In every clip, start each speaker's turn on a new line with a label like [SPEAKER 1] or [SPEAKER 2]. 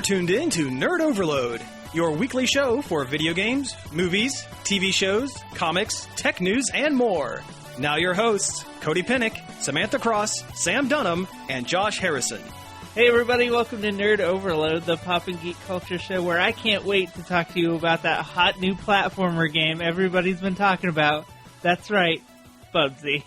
[SPEAKER 1] You're tuned in to Nerd Overload, your weekly show for video games, movies, TV shows, comics, tech news, and more. Now your hosts, Cody Pinnick, Samantha Cross, Sam Dunham, and Josh Harrison.
[SPEAKER 2] Hey everybody, welcome to Nerd Overload, the pop and geek culture show where I can't wait to talk to you about that hot new platformer game everybody's been talking about. That's right, Bubsy.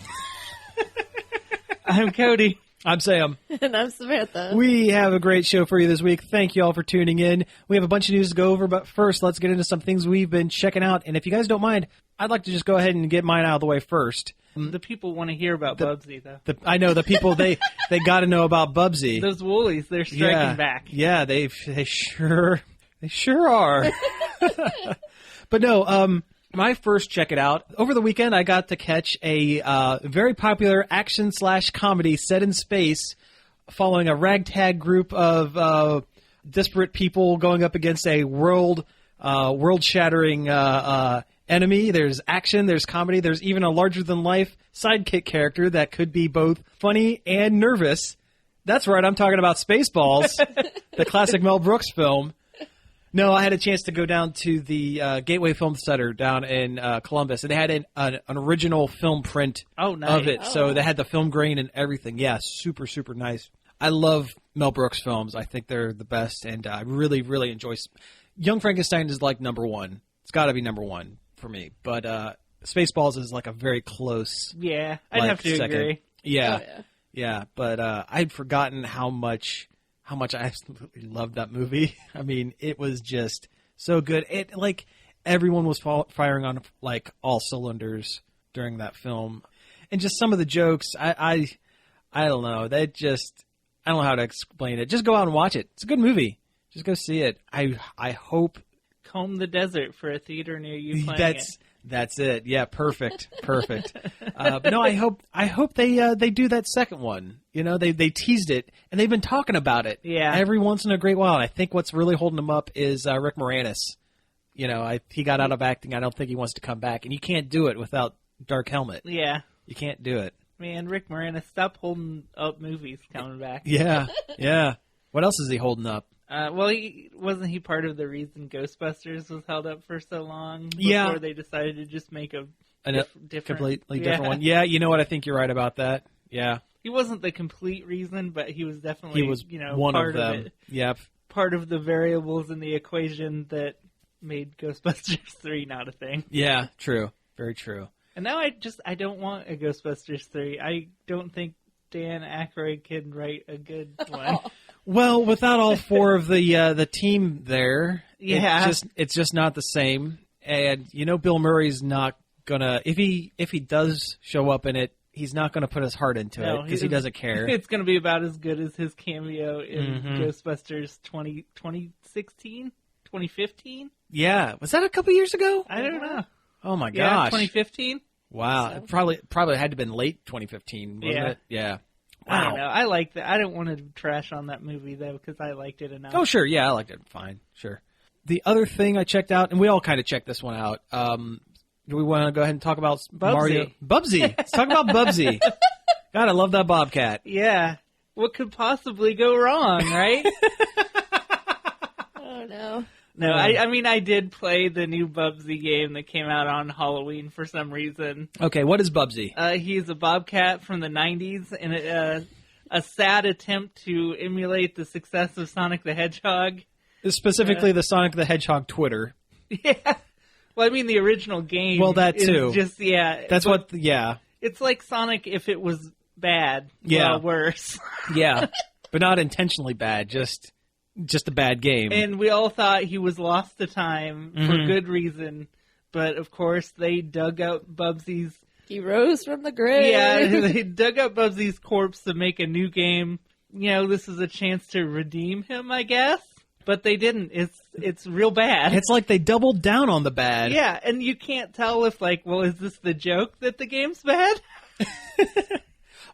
[SPEAKER 2] I'm Cody.
[SPEAKER 3] I'm Sam.
[SPEAKER 4] And I'm Samantha.
[SPEAKER 3] We have a great show for you this week. Thank you all for tuning in. We have a bunch of news to go over, but first, let's get into some things we've been checking out. And if you guys don't mind, I'd like to just go ahead and get mine out of the way first.
[SPEAKER 2] The people want to hear about Bubsy, though.
[SPEAKER 3] I know, the people, they got to know about Bubsy.
[SPEAKER 2] Those woolies, they're striking back.
[SPEAKER 3] Yeah, they sure are. But no, my first check it out. Over the weekend, I got to catch a very popular action/comedy set in space following a ragtag group of disparate people going up against a world-shattering enemy. There's action, there's comedy, there's even a larger-than-life sidekick character that could be both funny and nervous. That's right, I'm talking about Spaceballs, the classic Mel Brooks film. No, I had a chance to go down to the Gateway Film Center down in Columbus, and they had an original film print of it. So they had the film grain and everything. Yeah, super, super nice. I love Mel Brooks films. I think they're the best, and I really, really enjoy. Young Frankenstein is like number one. It's got to be number one for me. But Spaceballs is like a very close.
[SPEAKER 2] Yeah, I'd have to agree.
[SPEAKER 3] Yeah. But I'd forgotten how much I absolutely loved that movie. I mean, it was just so good. It like everyone was firing on like all cylinders during that film, and just some of the jokes. I don't know. I don't know how to explain it. Just go out and watch it. It's a good movie. Just go see it. I hope.
[SPEAKER 2] Comb the desert for a theater near you playing it.
[SPEAKER 3] That's it. Yeah, perfect. But no, I hope they do that second one. You know, they teased it, and they've been talking about it.
[SPEAKER 2] Yeah.
[SPEAKER 3] Every once in a great while. And I think what's really holding him up is Rick Moranis. You know, he got out of acting. I don't think he wants to come back, and you can't do it without Dark Helmet.
[SPEAKER 2] Yeah.
[SPEAKER 3] You can't do it.
[SPEAKER 2] Man, Rick Moranis, stop holding up movies coming back.
[SPEAKER 3] Yeah. What else is he holding up?
[SPEAKER 2] Well, wasn't he part of the reason Ghostbusters was held up for so long before they decided to just make a
[SPEAKER 3] completely different one? Yeah, you know what? I think you're right about that. Yeah.
[SPEAKER 2] He wasn't the complete reason, but he was definitely
[SPEAKER 3] one
[SPEAKER 2] part
[SPEAKER 3] of them.
[SPEAKER 2] It.
[SPEAKER 3] Yep.
[SPEAKER 2] Part of the variables in the equation that made Ghostbusters 3 not a thing.
[SPEAKER 3] Yeah, true. Very true.
[SPEAKER 2] And now I don't want a Ghostbusters 3. I don't think Dan Aykroyd can write a good one.
[SPEAKER 3] Well, without all four of the team there,
[SPEAKER 2] yeah,
[SPEAKER 3] it's just not the same. And you know, Bill Murray's not gonna if he does show up in it, he's not gonna put his heart into it because he doesn't care.
[SPEAKER 2] It's gonna be about as good as his cameo in Ghostbusters 2016, 2015.
[SPEAKER 3] Yeah, was that a couple years ago?
[SPEAKER 2] I don't know.
[SPEAKER 3] Oh my
[SPEAKER 2] yeah,
[SPEAKER 3] gosh,
[SPEAKER 2] 2015.
[SPEAKER 3] Wow, it probably had to have been late 2015, wasn't it? Yeah. Wow.
[SPEAKER 2] I don't know. I like that. I don't want to trash on that movie, though, because I liked it enough.
[SPEAKER 3] Oh, sure. Yeah, I liked it. Fine. Sure. The other thing I checked out, and we all kind of checked this one out, do we want to go ahead and talk about Mario? Bubsy. Let's talk about Bubsy. God, I love that Bobcat.
[SPEAKER 2] Yeah. What could possibly go wrong, right?
[SPEAKER 4] Oh, no.
[SPEAKER 2] No, I mean, I did play the new Bubsy game that came out on Halloween for some reason.
[SPEAKER 3] Okay, what is Bubsy?
[SPEAKER 2] He's a bobcat from the 90s, and a sad attempt to emulate the success of Sonic the Hedgehog.
[SPEAKER 3] Specifically the Sonic the Hedgehog Twitter.
[SPEAKER 2] Yeah. Well, I mean, the original game
[SPEAKER 3] that too.
[SPEAKER 2] Is just, yeah.
[SPEAKER 3] That's yeah.
[SPEAKER 2] It's like Sonic if it was bad.
[SPEAKER 3] Yeah.
[SPEAKER 2] Well, worse.
[SPEAKER 3] Yeah, but not intentionally bad, just a bad game.
[SPEAKER 2] And we all thought he was lost to time for good reason. But, of course, they dug out Bubsy's...
[SPEAKER 4] He rose from the grave.
[SPEAKER 2] Yeah, they dug up Bubsy's corpse to make a new game. You know, this is a chance to redeem him, I guess. But they didn't. It's real bad.
[SPEAKER 3] It's like they doubled down on the bad.
[SPEAKER 2] Yeah, and you can't tell if, like, well, is this the joke that the game's bad?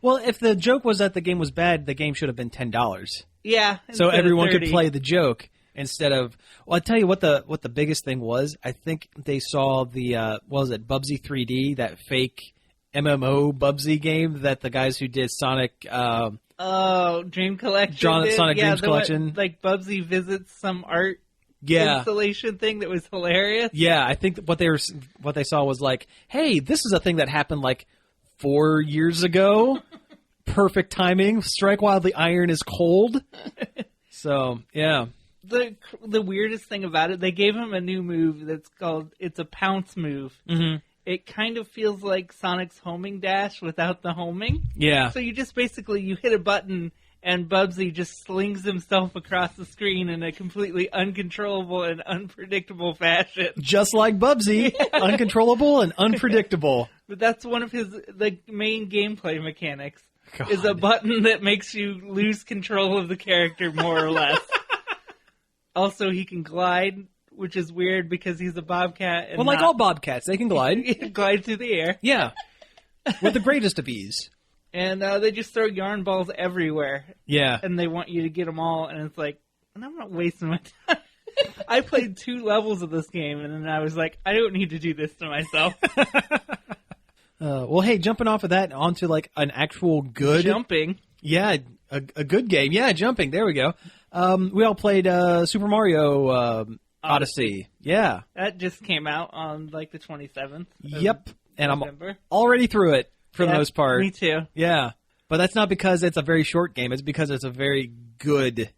[SPEAKER 3] Well, if the joke was that the game was bad, the game should have been $10.
[SPEAKER 2] Yeah.
[SPEAKER 3] So everyone could play the joke instead of. Well, I'll tell you what the biggest thing was. I think they saw the what was it, Bubsy 3D, that fake MMO Bubsy game that the guys who did Sonic
[SPEAKER 2] Oh, Dream Collection.
[SPEAKER 3] Sonic Dreams Collection.
[SPEAKER 2] One, like Bubsy visits some art
[SPEAKER 3] Yeah.
[SPEAKER 2] installation thing that was hilarious.
[SPEAKER 3] Yeah, I think what they saw was like, hey, this is a thing that happened like 4 years ago. Perfect timing. Strike while the iron is cold. So, yeah.
[SPEAKER 2] The weirdest thing about it, they gave him a new move that's called, it's a pounce move.
[SPEAKER 3] Mm-hmm.
[SPEAKER 2] It kind of feels like Sonic's homing dash without the homing.
[SPEAKER 3] Yeah.
[SPEAKER 2] So you just basically, you hit a button and Bubsy just slings himself across the screen in a completely uncontrollable and unpredictable fashion.
[SPEAKER 3] Just like Bubsy.
[SPEAKER 2] Yeah.
[SPEAKER 3] Uncontrollable and unpredictable.
[SPEAKER 2] But that's one of his main gameplay mechanics.
[SPEAKER 3] God.
[SPEAKER 2] Is a button that makes you lose control of the character more or less. Also, he can glide, which is weird because he's a bobcat. And
[SPEAKER 3] well, like all bobcats, they can glide.
[SPEAKER 2] He can glide through the air.
[SPEAKER 3] Yeah. With the greatest of ease.
[SPEAKER 2] And they just throw yarn balls everywhere.
[SPEAKER 3] Yeah.
[SPEAKER 2] And they want you to get them all, and it's like, and I'm not wasting my time. I played 2 levels of this game, and then I was like, I don't need to do this to myself.
[SPEAKER 3] Well, hey, jumping off of that onto like an actual good...
[SPEAKER 2] Jumping.
[SPEAKER 3] Yeah, a good game. Yeah, jumping. There we go. We all played Super Mario Odyssey. Yeah.
[SPEAKER 2] That just came out on like the 27th.
[SPEAKER 3] Yep. And
[SPEAKER 2] November.
[SPEAKER 3] I'm already through it for the most part.
[SPEAKER 2] Me too.
[SPEAKER 3] Yeah. But that's not because it's a very short game. It's because it's a very good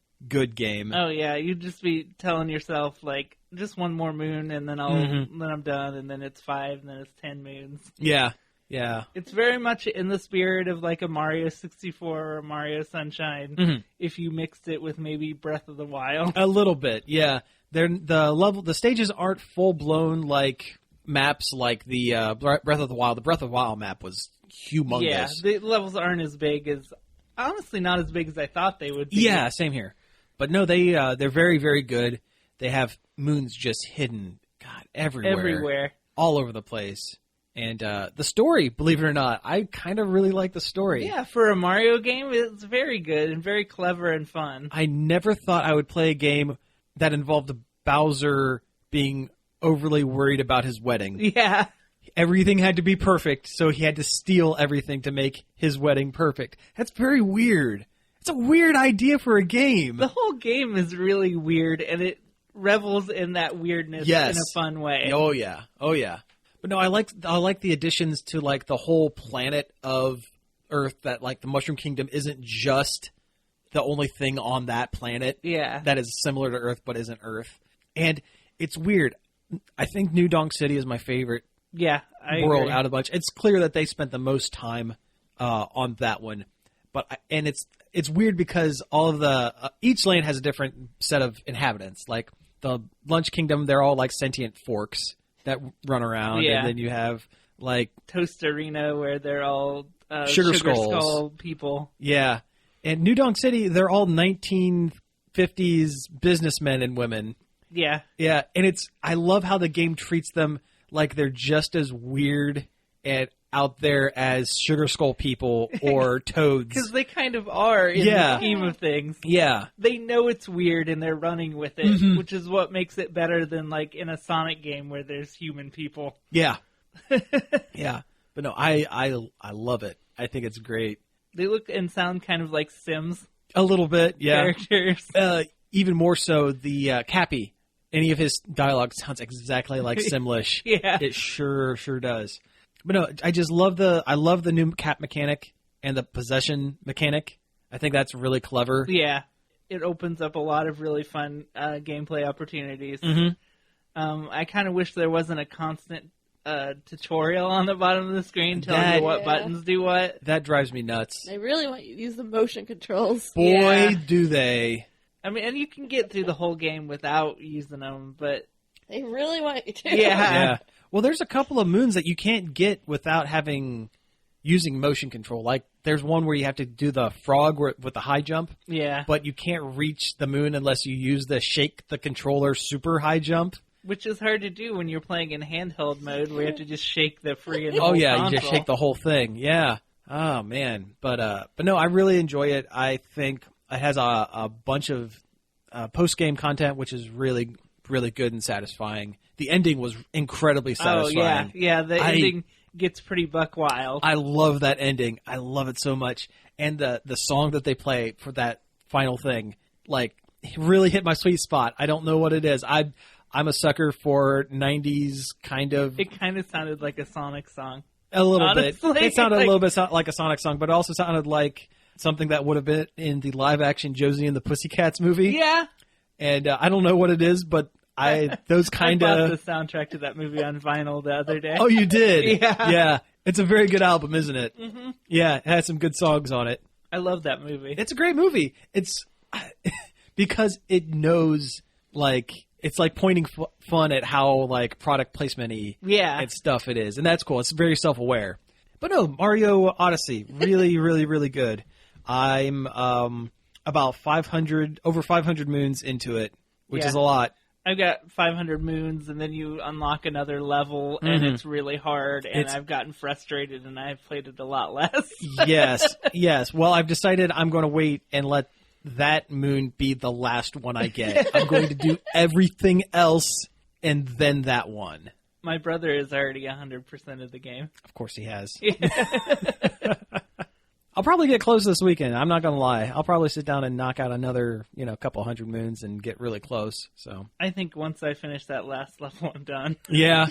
[SPEAKER 3] game.
[SPEAKER 2] Oh yeah, you'd just be telling yourself like just one more moon and then then I'm done, and then it's 5 and then it's 10 moons.
[SPEAKER 3] Yeah. Yeah.
[SPEAKER 2] It's very much in the spirit of like a Mario 64 or a Mario Sunshine if you mixed it with maybe Breath of the Wild.
[SPEAKER 3] A little bit. Yeah. The stages aren't full blown like maps like the Breath of the Wild. The Breath of the Wild map was humongous.
[SPEAKER 2] Yeah, the levels aren't as big as, honestly, not as big as I thought they would be.
[SPEAKER 3] Yeah, same here. But no, they're very, very good. They have moons just hidden, God, everywhere. All over the place. And the story, believe it or not, I kind of really like the story.
[SPEAKER 2] Yeah, for a Mario game, it's very good and very clever and fun.
[SPEAKER 3] I never thought I would play a game that involved Bowser being overly worried about his wedding.
[SPEAKER 2] Yeah.
[SPEAKER 3] Everything had to be perfect, so he had to steal everything to make his wedding perfect. That's very weird. It's a weird idea for a game.
[SPEAKER 2] The whole game is really weird, and it revels in that weirdness in a fun way.
[SPEAKER 3] Oh, yeah. Oh, yeah. But no, I like the additions to like the whole planet of Earth, that like the Mushroom Kingdom isn't just the only thing on that planet that is similar to Earth but isn't Earth. And it's weird. I think New Donk City is my favorite world out of the bunch. It's clear that they spent the most time on that one. And it's weird because all of the each land has a different set of inhabitants. Like the Lunch Kingdom, they're all like sentient forks that run around, and then you have like
[SPEAKER 2] Toast Arena where they're all
[SPEAKER 3] Sugar
[SPEAKER 2] Skull
[SPEAKER 3] Skulls
[SPEAKER 2] people.
[SPEAKER 3] Yeah, and New Donk City, they're all 1950s businessmen and women.
[SPEAKER 2] Yeah,
[SPEAKER 3] yeah, and I love how the game treats them like they're just as weird and out there as Sugar Skull people or Toads.
[SPEAKER 2] Because they kind of are in the scheme of things.
[SPEAKER 3] Yeah.
[SPEAKER 2] They know it's weird and they're running with it, which is what makes it better than like in a Sonic game where there's human people.
[SPEAKER 3] Yeah. Yeah. But no, I love it. I think it's great.
[SPEAKER 2] They look and sound kind of like Sims.
[SPEAKER 3] A little bit, yeah.
[SPEAKER 2] Characters.
[SPEAKER 3] Even more so the Cappy. Any of his dialogue sounds exactly like Simlish.
[SPEAKER 2] Yeah.
[SPEAKER 3] It sure does. But no, I love the new cap mechanic and the possession mechanic. I think that's really clever.
[SPEAKER 2] Yeah. It opens up a lot of really fun gameplay opportunities. I kind of wish there wasn't a constant tutorial on the bottom of the screen telling you what buttons do what.
[SPEAKER 3] That drives me nuts.
[SPEAKER 4] They really want you to use the motion controls.
[SPEAKER 3] Boy, do they.
[SPEAKER 2] I mean, and you can get through the whole game without using them, but...
[SPEAKER 4] They really want you to.
[SPEAKER 2] Yeah.
[SPEAKER 3] Well, there's a couple of moons that you can't get without using motion control. Like, there's one where you have to do the frog with the high jump.
[SPEAKER 2] Yeah.
[SPEAKER 3] But you can't reach the moon unless you use the shake the controller super high jump.
[SPEAKER 2] Which is hard to do when you're playing in handheld mode, where you have to just shake the freaking
[SPEAKER 3] whole
[SPEAKER 2] console.
[SPEAKER 3] You just shake the whole thing. Yeah. Oh, man. But no, I really enjoy it. I think it has a bunch of post-game content, which is really, really good and satisfying. The ending was incredibly satisfying.
[SPEAKER 2] Oh, yeah. The ending gets pretty buck wild.
[SPEAKER 3] I love that ending. I love it so much. And the song that they play for that final thing, like, really hit my sweet spot. I don't know what it is. I'm a sucker for 90s kind of...
[SPEAKER 2] It kind of sounded like a Sonic song.
[SPEAKER 3] A little
[SPEAKER 2] Honestly,
[SPEAKER 3] bit. It sounded a little bit like a Sonic song, but it also sounded like something that would have been in the live-action Josie and the Pussycats movie.
[SPEAKER 2] Yeah.
[SPEAKER 3] And I don't know what it is, but those kind
[SPEAKER 2] I
[SPEAKER 3] of...
[SPEAKER 2] bought the soundtrack to that movie on vinyl the other day.
[SPEAKER 3] Oh, you did?
[SPEAKER 2] Yeah.
[SPEAKER 3] Yeah. It's a very good album, isn't it?
[SPEAKER 2] Mm-hmm.
[SPEAKER 3] Yeah, it has some good songs on it.
[SPEAKER 2] I love that movie.
[SPEAKER 3] It's a great movie. It's because it knows, like, it's like pointing fun at how, like, product placement-y and stuff it is. And that's cool. It's very self-aware. But no, Mario Odyssey, really, really, really good. I'm about over 500 moons into it, which is a lot.
[SPEAKER 2] I've got 500 moons, and then you unlock another level, and it's really hard, and I've gotten frustrated, and I've played it a lot less.
[SPEAKER 3] Yes. Well, I've decided I'm going to wait and let that moon be the last one I get. I'm going to do everything else, and then that one.
[SPEAKER 2] My brother is already 100% of the game.
[SPEAKER 3] Of course he has. I'll probably get close this weekend. I'm not going to lie. I'll probably sit down and knock out another, couple hundred moons and get really close. So
[SPEAKER 2] I think once I finish that last level, I'm done.
[SPEAKER 3] Yeah.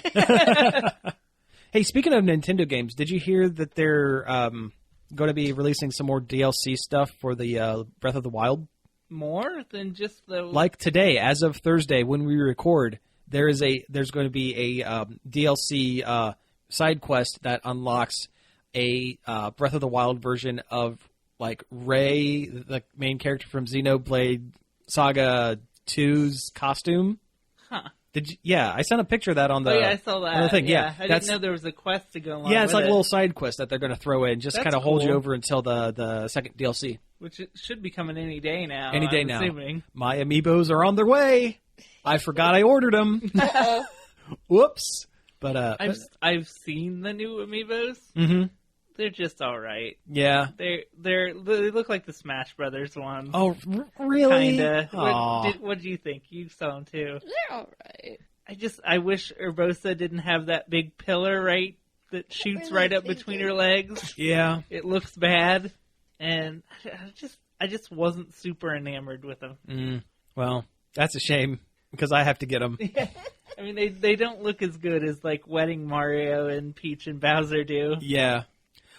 [SPEAKER 3] Hey, speaking of Nintendo games, did you hear that they're going to be releasing some more DLC stuff for the Breath of the Wild?
[SPEAKER 2] More than just the...
[SPEAKER 3] Like today, as of Thursday, when we record, there's going to be a DLC side quest that unlocks a Breath of the Wild version of, like, Ray, the main character from Xenoblade Saga 2's costume.
[SPEAKER 2] Huh.
[SPEAKER 3] Did you? Yeah, I sent a picture of that on the.
[SPEAKER 2] Oh yeah, I saw that.
[SPEAKER 3] On the thing. Yeah,
[SPEAKER 2] I didn't know there was a quest to go along.
[SPEAKER 3] Yeah, it's
[SPEAKER 2] with
[SPEAKER 3] like a little side quest that they're going to throw in, just kind of hold you over until the second DLC,
[SPEAKER 2] which it should be coming any day now.
[SPEAKER 3] Any day
[SPEAKER 2] I'm
[SPEAKER 3] now.
[SPEAKER 2] Assuming.
[SPEAKER 3] My amiibos are on their way. I forgot I ordered them. Whoops. But
[SPEAKER 2] I've seen the new amiibos.
[SPEAKER 3] Mm-hmm.
[SPEAKER 2] They're just all right.
[SPEAKER 3] Yeah.
[SPEAKER 2] They look like the Smash Brothers ones.
[SPEAKER 3] Oh, really?
[SPEAKER 2] Kinda. What do you think? You saw them too.
[SPEAKER 4] They're all right.
[SPEAKER 2] I wish Urbosa didn't have that big pillar that shoots right up between her legs.
[SPEAKER 3] Yeah.
[SPEAKER 2] It looks bad, and I just wasn't super enamored with them.
[SPEAKER 3] Well, that's a shame because I have to get them.
[SPEAKER 2] I mean, they don't look as good as like Wedding Mario and Peach and Bowser do.
[SPEAKER 3] Yeah.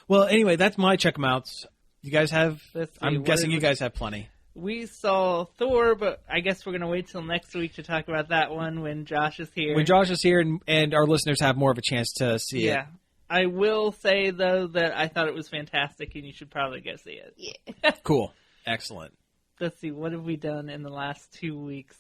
[SPEAKER 3] Well, anyway, that's my check 'em outs. You guys have? I'm guessing you guys have plenty.
[SPEAKER 2] We saw Thor, but I guess we're going to wait till next week to talk about that one when Josh is here.
[SPEAKER 3] When Josh is here and our listeners have more of a chance to see it.
[SPEAKER 2] Yeah. I will say, though, that I thought it was fantastic and you should probably go see it.
[SPEAKER 4] Yeah.
[SPEAKER 3] Cool. Excellent.
[SPEAKER 2] Let's see, what have we done in the last 2 weeks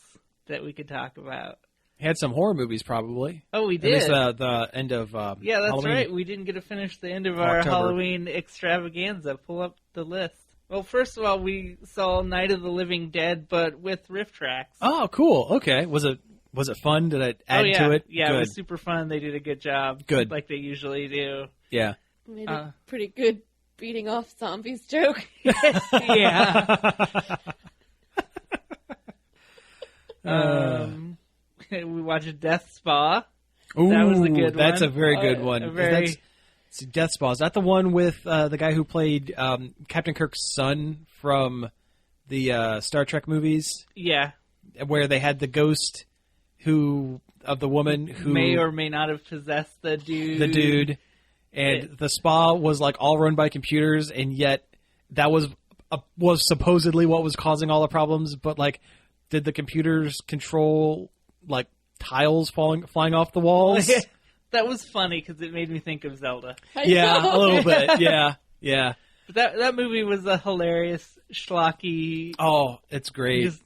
[SPEAKER 2] that we could talk about?
[SPEAKER 3] Had some horror movies, probably.
[SPEAKER 2] Oh, we did.
[SPEAKER 3] At least the end of
[SPEAKER 2] yeah, that's
[SPEAKER 3] Halloween.
[SPEAKER 2] right. We didn't get to finish the end of our
[SPEAKER 3] October.
[SPEAKER 2] Halloween extravaganza. Pull up the list. Well, first of all, we saw Night of the Living Dead, but with riff tracks.
[SPEAKER 3] Oh, cool. Okay. Was it fun? Did it add to it?
[SPEAKER 2] Yeah,
[SPEAKER 3] Good.
[SPEAKER 2] It was super fun. They did a good job.
[SPEAKER 3] Good.
[SPEAKER 2] Like they usually do.
[SPEAKER 3] Yeah.
[SPEAKER 4] Made a pretty good beating off zombies joke.
[SPEAKER 2] Yeah. We watched Death Spa.
[SPEAKER 3] Ooh,
[SPEAKER 2] that was a good one.
[SPEAKER 3] That's a very good one.
[SPEAKER 2] Very...
[SPEAKER 3] Death Spa. Is that the one with the guy who played Captain Kirk's son from the Star Trek movies?
[SPEAKER 2] Yeah.
[SPEAKER 3] Where they had the ghost of the woman who
[SPEAKER 2] may or may not have possessed the dude.
[SPEAKER 3] The dude. And the spa was like all run by computers, and yet that was supposedly what was causing all the problems. But like, did the computers control like tiles flying off the walls?
[SPEAKER 2] That was funny because it made me think of Zelda.
[SPEAKER 3] Yeah, a little bit. Yeah.
[SPEAKER 2] But that movie was a hilarious, schlocky.
[SPEAKER 3] Oh, it's great.
[SPEAKER 2] Just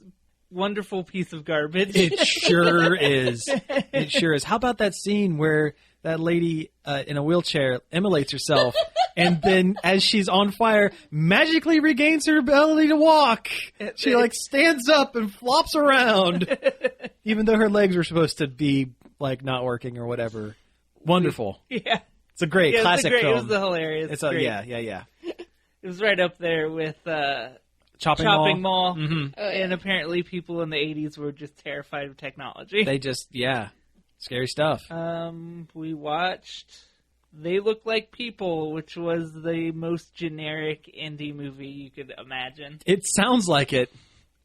[SPEAKER 2] wonderful piece of garbage.
[SPEAKER 3] It sure is. It sure is. How about that scene where that lady in a wheelchair immolates herself, and then as she's on fire, magically regains her ability to walk? She like stands up and flops around, even though her legs were supposed to be like not working or whatever. Wonderful.
[SPEAKER 2] Yeah.
[SPEAKER 3] It's a great classic film.
[SPEAKER 2] It was hilarious.
[SPEAKER 3] Yeah.
[SPEAKER 2] It was right up there with
[SPEAKER 3] Chopping
[SPEAKER 2] Mall.
[SPEAKER 3] Mm-hmm.
[SPEAKER 2] And apparently people in the 80s were just terrified of technology.
[SPEAKER 3] They just, scary stuff.
[SPEAKER 2] We watched They Look Like People, which was the most generic indie movie you could imagine.
[SPEAKER 3] It sounds like it.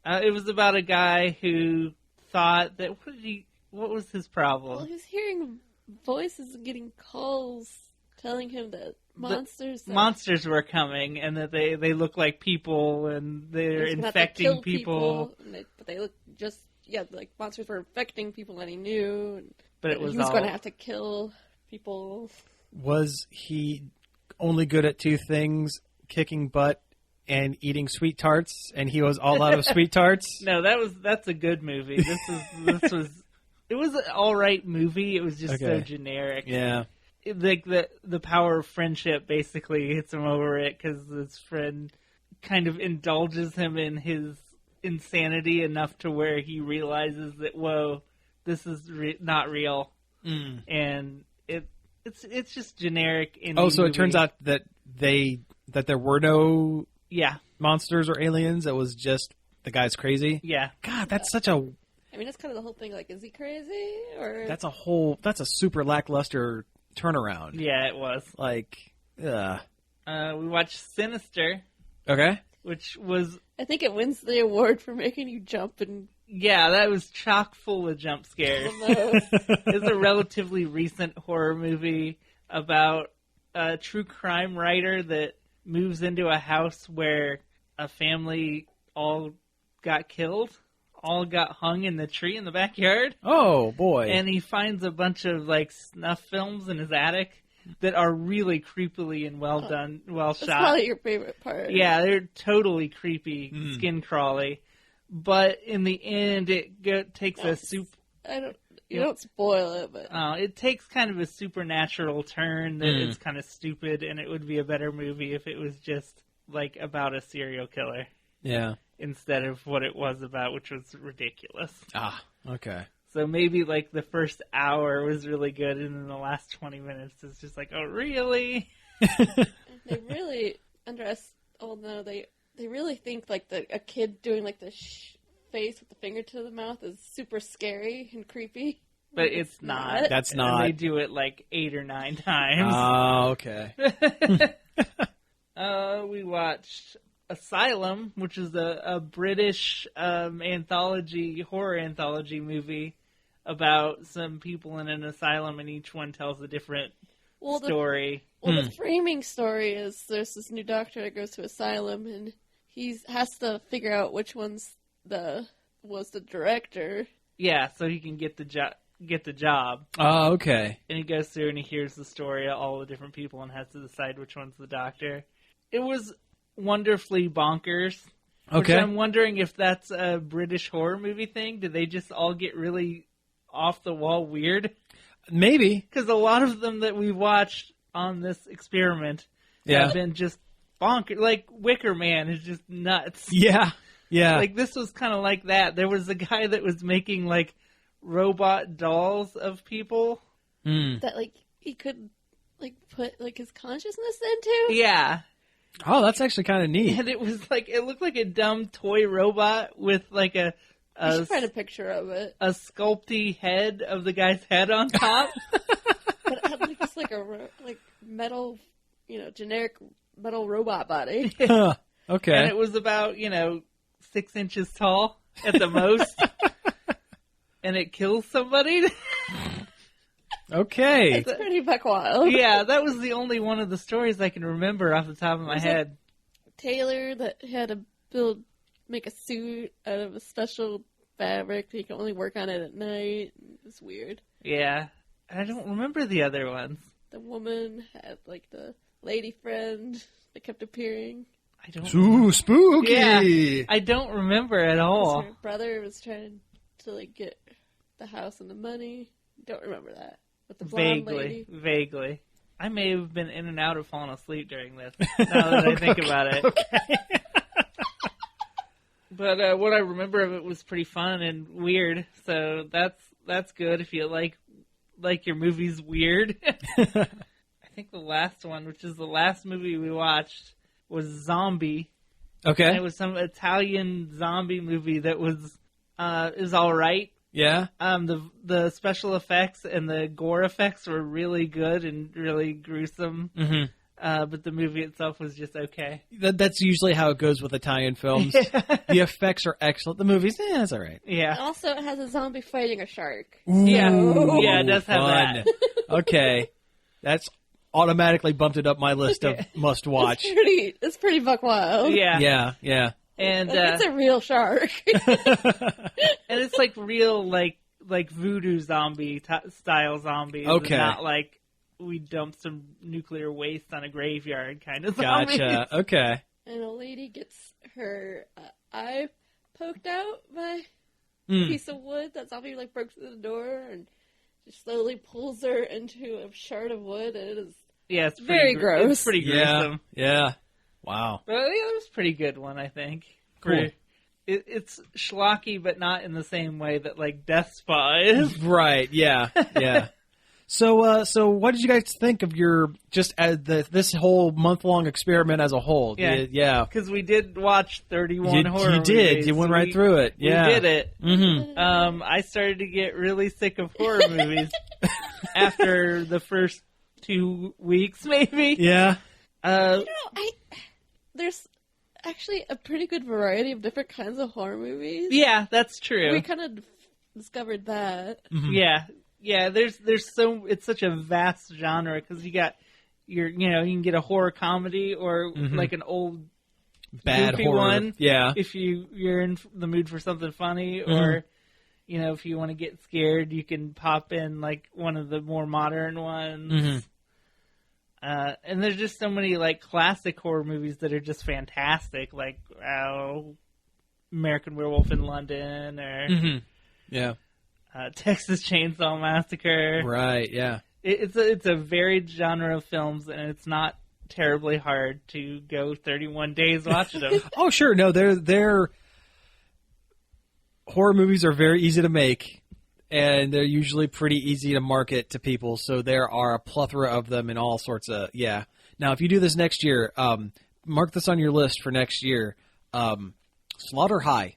[SPEAKER 2] It was about a guy who thought that... What was his problem?
[SPEAKER 4] Well, he's hearing voices and getting calls telling him that
[SPEAKER 2] monsters were coming, and that they look like people, and they're infecting people.
[SPEAKER 4] But they look just... Yeah, like monsters were infecting people, and he knew.
[SPEAKER 2] But he
[SPEAKER 4] was going to have to kill people.
[SPEAKER 3] Was he only good at two things, kicking butt and eating sweet tarts, and he was all out of sweet tarts?
[SPEAKER 2] No, that's a good movie. It was an all right movie. It was just so generic.
[SPEAKER 3] Yeah.
[SPEAKER 2] Like the power of friendship basically hits him over it because his friend kind of indulges him in his insanity enough to where he realizes that, whoa, this is not real. And it's just generic indie
[SPEAKER 3] so
[SPEAKER 2] movie.
[SPEAKER 3] it turns out that there were no monsters or aliens. It was just the guy's crazy.
[SPEAKER 2] Yeah.
[SPEAKER 3] God, that's such a...
[SPEAKER 4] I mean, that's kind of the whole thing. Like, is he crazy? Or
[SPEAKER 3] That's a super lackluster turnaround.
[SPEAKER 2] Yeah, it was.
[SPEAKER 3] Like,
[SPEAKER 2] we watched Sinister.
[SPEAKER 3] Okay.
[SPEAKER 2] Which was...
[SPEAKER 4] I think it wins the award for making you jump and...
[SPEAKER 2] Yeah, that was chock full of jump scares. It's a relatively recent horror movie about a true crime writer that moves into a house where a family all got killed, all got hung in the tree in the backyard.
[SPEAKER 3] Oh, boy.
[SPEAKER 2] And he finds a bunch of, like, snuff films in his attic that are really creepily and well done, well shot.
[SPEAKER 4] That's probably your favorite part.
[SPEAKER 2] Yeah, they're totally creepy, skin crawly. But in the end, it takes a
[SPEAKER 4] You don't spoil it, but
[SPEAKER 2] it takes kind of a supernatural turn that it's kind of stupid, and it would be a better movie if it was just like about a serial killer.
[SPEAKER 3] Yeah.
[SPEAKER 2] Instead of what it was about, which was ridiculous.
[SPEAKER 3] Ah, okay.
[SPEAKER 2] So maybe like the first hour was really good, and then the last 20 minutes is just like, oh, really?
[SPEAKER 4] They really they really think like a kid doing like the face with the finger to the mouth is super scary and creepy.
[SPEAKER 2] But it's not.
[SPEAKER 3] That's not.
[SPEAKER 2] And they do it like 8 or 9 times.
[SPEAKER 3] Oh, okay.
[SPEAKER 2] We watched Asylum, which is a British horror anthology movie about some people in an asylum, and each one tells a different story.
[SPEAKER 4] The framing story is there's this new doctor that goes to asylum, and he has to figure out which was the director.
[SPEAKER 2] Yeah, so he can get the job.
[SPEAKER 3] Oh, okay.
[SPEAKER 2] And he goes through and he hears the story of all the different people and has to decide which one's the doctor. It was wonderfully bonkers.
[SPEAKER 3] Okay.
[SPEAKER 2] Which I'm wondering if that's a British horror movie thing. Did they just all get really off the wall weird?
[SPEAKER 3] Maybe.
[SPEAKER 2] Because a lot of them that we watched on this experiment have been just bonkers. Like Wicker Man is just nuts.
[SPEAKER 3] Yeah. Yeah.
[SPEAKER 2] Like this was kind of like that. There was a guy that was making like robot dolls of people
[SPEAKER 4] that like he could like put like his consciousness into.
[SPEAKER 2] Yeah.
[SPEAKER 3] Oh, that's actually kind of neat.
[SPEAKER 2] And it was like it looked like a dumb toy robot with like
[SPEAKER 4] I should find a picture of it.
[SPEAKER 2] A sculpty head of the guy's head on top.
[SPEAKER 4] But it had like this like metal, generic metal robot body.
[SPEAKER 3] Huh. Okay.
[SPEAKER 2] And it was about 6 inches tall at the most. And it kills somebody.
[SPEAKER 3] Okay.
[SPEAKER 4] It's pretty buck wild.
[SPEAKER 2] Yeah, that was the only one of the stories I can remember off the top of my head.
[SPEAKER 4] Taylor that had to make a suit out of a special fabric. He can only work on it at night. It's weird.
[SPEAKER 2] Yeah. I don't remember the other ones.
[SPEAKER 4] The woman had like the lady friend that kept appearing.
[SPEAKER 2] I don't
[SPEAKER 3] Ooh, spooky.
[SPEAKER 2] Yeah, I don't remember at all.
[SPEAKER 4] Her brother was trying to like get the house and the money. Don't remember that. With the blonde lady.
[SPEAKER 2] Vaguely. I may have been in and out of falling asleep during this, now that I think about it.
[SPEAKER 3] Okay.
[SPEAKER 2] But what I remember of it was pretty fun and weird, so that's good if you like your movies weird. I think the last one, which is the last movie we watched, was Zombie.
[SPEAKER 3] Okay.
[SPEAKER 2] And it was some Italian zombie movie that was all right.
[SPEAKER 3] Yeah?
[SPEAKER 2] The special effects and the gore effects were really good and really gruesome.
[SPEAKER 3] Mm-hmm.
[SPEAKER 2] But the movie itself was just okay.
[SPEAKER 3] That's usually how it goes with Italian films. The effects are excellent. The movies, it's all right.
[SPEAKER 2] Yeah.
[SPEAKER 4] Also, it has a zombie fighting a shark.
[SPEAKER 2] Yeah.
[SPEAKER 3] Ooh,
[SPEAKER 2] Yeah, it does have
[SPEAKER 3] fun.
[SPEAKER 2] that.
[SPEAKER 3] Okay. That's automatically bumped it up my list of must watch.
[SPEAKER 4] It's pretty buck wild.
[SPEAKER 2] Yeah.
[SPEAKER 3] Yeah.
[SPEAKER 2] And
[SPEAKER 4] It's a real shark.
[SPEAKER 2] and it's like real like voodoo zombie style zombies.
[SPEAKER 3] Okay.
[SPEAKER 2] And not like we dumped some nuclear waste on a graveyard kind of zombies.
[SPEAKER 3] Gotcha. Okay.
[SPEAKER 4] And a lady gets her eye poked out by a
[SPEAKER 3] Mm.
[SPEAKER 4] piece of wood. That zombie like broke through the door and just slowly pulls her into a shard of wood. And it is
[SPEAKER 2] Yeah, it's
[SPEAKER 4] very gross.
[SPEAKER 2] It's pretty gruesome.
[SPEAKER 3] Yeah. Wow.
[SPEAKER 2] But yeah, it was a pretty good one, I think.
[SPEAKER 3] Cool.
[SPEAKER 2] It's schlocky, but not in the same way that like Death Spa is.
[SPEAKER 3] Right. Yeah. Yeah. So what did you guys think of your this whole month-long experiment as a whole?
[SPEAKER 2] Yeah.
[SPEAKER 3] Yeah.
[SPEAKER 2] Because we did watch 31 horror
[SPEAKER 3] You did.
[SPEAKER 2] movies.
[SPEAKER 3] You went right through it. Yeah.
[SPEAKER 2] We did it.
[SPEAKER 3] Mm-hmm.
[SPEAKER 2] I started to get really sick of horror movies after the first 2 weeks, maybe.
[SPEAKER 3] Yeah.
[SPEAKER 4] There's actually a pretty good variety of different kinds of horror movies.
[SPEAKER 2] Yeah, that's true.
[SPEAKER 4] We kind of discovered that.
[SPEAKER 3] Mm-hmm.
[SPEAKER 2] Yeah. There's it's such a vast genre because you got you can get a horror comedy or like an old
[SPEAKER 3] Bad
[SPEAKER 2] goofy
[SPEAKER 3] horror.
[SPEAKER 2] one.
[SPEAKER 3] Yeah.
[SPEAKER 2] If you're in the mood for something funny, or if you want to get scared, you can pop in like one of the more modern ones.
[SPEAKER 3] Mm-hmm.
[SPEAKER 2] And there's just so many like classic horror movies that are just fantastic, like American Werewolf in London or
[SPEAKER 3] Yeah.
[SPEAKER 2] Texas Chainsaw Massacre.
[SPEAKER 3] Right. Yeah.
[SPEAKER 2] It's a varied genre of films, and it's not terribly hard to go 31 days watching them.
[SPEAKER 3] Oh, sure. No, they're horror movies are very easy to make, and they're usually pretty easy to market to people. So there are a plethora of them in all sorts of Now, if you do this next year, mark this on your list for next year. Slaughter High.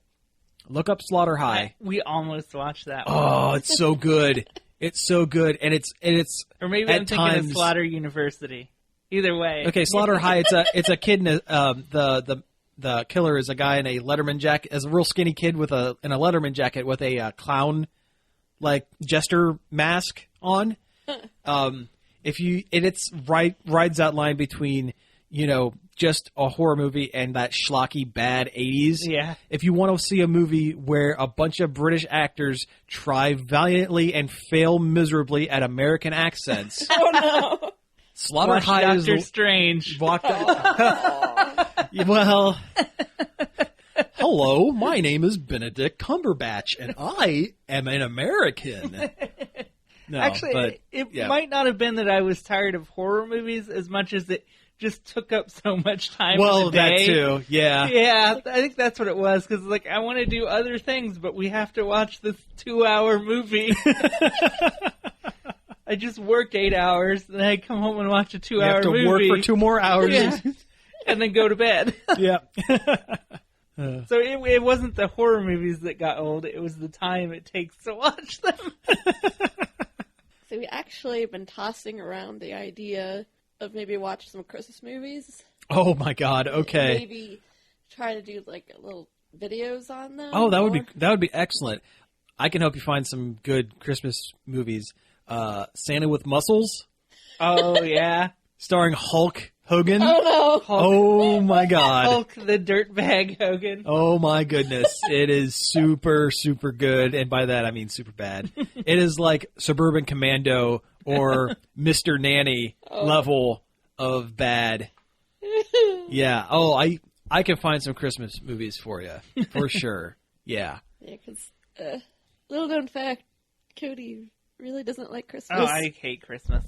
[SPEAKER 3] Look up Slaughter High.
[SPEAKER 2] We almost watched that one.
[SPEAKER 3] Oh, it's so good. It's so good, and it's
[SPEAKER 2] Or maybe
[SPEAKER 3] at
[SPEAKER 2] I'm thinking
[SPEAKER 3] times,
[SPEAKER 2] of Slaughter University. Either way.
[SPEAKER 3] Okay, Slaughter High. It's a kid in the killer is a guy in a Letterman jacket, as a real skinny kid in a Letterman jacket with a clown like jester mask on. It's rides that line between just a horror movie and that schlocky bad 80s.
[SPEAKER 2] Yeah.
[SPEAKER 3] If you want to see a movie where a bunch of British actors try valiantly and fail miserably at American accents.
[SPEAKER 4] Oh no!
[SPEAKER 3] Slaughter
[SPEAKER 2] Watch
[SPEAKER 3] High
[SPEAKER 2] Doctor
[SPEAKER 3] is
[SPEAKER 2] Strange.
[SPEAKER 3] well, hello, my name is Benedict Cumberbatch, and I am an American. No,
[SPEAKER 2] Actually, it might not have been that I was tired of horror movies as much as it just took up so much time.
[SPEAKER 3] Well,
[SPEAKER 2] in the day.
[SPEAKER 3] that too, yeah.
[SPEAKER 2] Yeah, I think that's what it was, because I want to do other things, but we have to watch this 2-hour movie. I just work 8 hours, then I come home and watch a 2-hour movie.
[SPEAKER 3] You have to work for 2 more hours.
[SPEAKER 2] Yeah. And then go to bed.
[SPEAKER 3] Yeah.
[SPEAKER 2] So it wasn't the horror movies that got old, it was the time it takes to watch them.
[SPEAKER 4] So we actually have been tossing around the idea of maybe watch some Christmas movies.
[SPEAKER 3] Oh my God! Okay.
[SPEAKER 4] Maybe try to do like little videos on them.
[SPEAKER 3] Oh, that would be excellent. I can help you find some good Christmas movies. Santa with Muscles.
[SPEAKER 2] Oh yeah,
[SPEAKER 3] starring Hulk Hogan.
[SPEAKER 4] Oh no!
[SPEAKER 3] Oh my God!
[SPEAKER 2] Hulk the dirtbag Hogan.
[SPEAKER 3] Oh my goodness! It is super, super good, and by that I mean super bad. It is like Suburban Commando or Mr. Nanny level of bad. Yeah. Oh, I can find some Christmas movies for you for sure. Yeah.
[SPEAKER 4] Yeah, because little known fact, Cody really doesn't like Christmas.
[SPEAKER 2] Oh, I hate Christmas.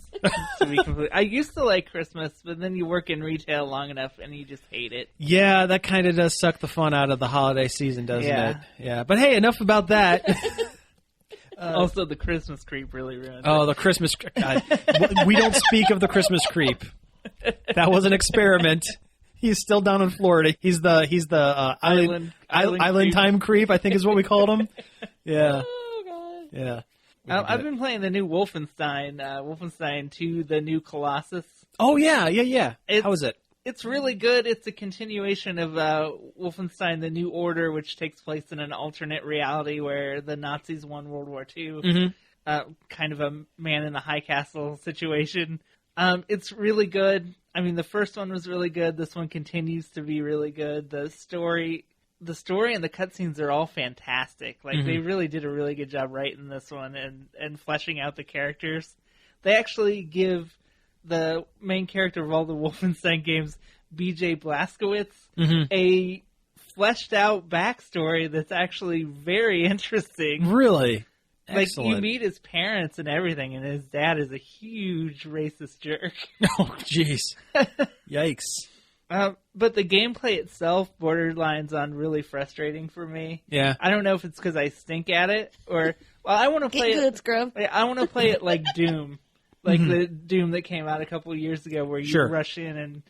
[SPEAKER 2] I used to like Christmas, but then you work in retail long enough and you just hate it.
[SPEAKER 3] Yeah, that kind of does suck the fun out of the holiday season, doesn't
[SPEAKER 2] Yeah.
[SPEAKER 3] it? Yeah. But hey, enough about that.
[SPEAKER 2] Also, the Christmas creep really ruined
[SPEAKER 3] Oh,
[SPEAKER 2] it.
[SPEAKER 3] the Christmas God. We don't speak of the Christmas creep. That was an experiment. He's still down in Florida. He's the island
[SPEAKER 2] creep.
[SPEAKER 3] time creep, I think is what we called him. Yeah.
[SPEAKER 4] Oh
[SPEAKER 3] Yeah.
[SPEAKER 2] I've been playing the new Wolfenstein, Wolfenstein 2, the new Colossus.
[SPEAKER 3] Oh, yeah. How is it?
[SPEAKER 2] It's really good. It's a continuation of Wolfenstein: The New Order, which takes place in an alternate reality where the Nazis won World War II. Mm-hmm. Kind of a man in the high castle situation. It's really good. I mean, the first one was really good. This one continues to be really good. The story and the cutscenes are all fantastic. Like, they really did a really good job writing this one and fleshing out the characters. They actually give the main character of all the Wolfenstein games, BJ Blazkowicz, a fleshed out backstory that's actually very interesting.
[SPEAKER 3] Really?
[SPEAKER 2] Like,
[SPEAKER 3] Excellent.
[SPEAKER 2] you meet his parents and everything, and his dad is a huge racist jerk.
[SPEAKER 3] Oh, jeez. Yikes.
[SPEAKER 2] But the gameplay itself borderlines on really frustrating for me.
[SPEAKER 3] Yeah.
[SPEAKER 2] I don't know if it's because I stink at it, or... Well, I want to play
[SPEAKER 4] Get good, scrub.
[SPEAKER 2] I want to play it like Doom. Like the Doom that came out a couple of years ago, where you rush in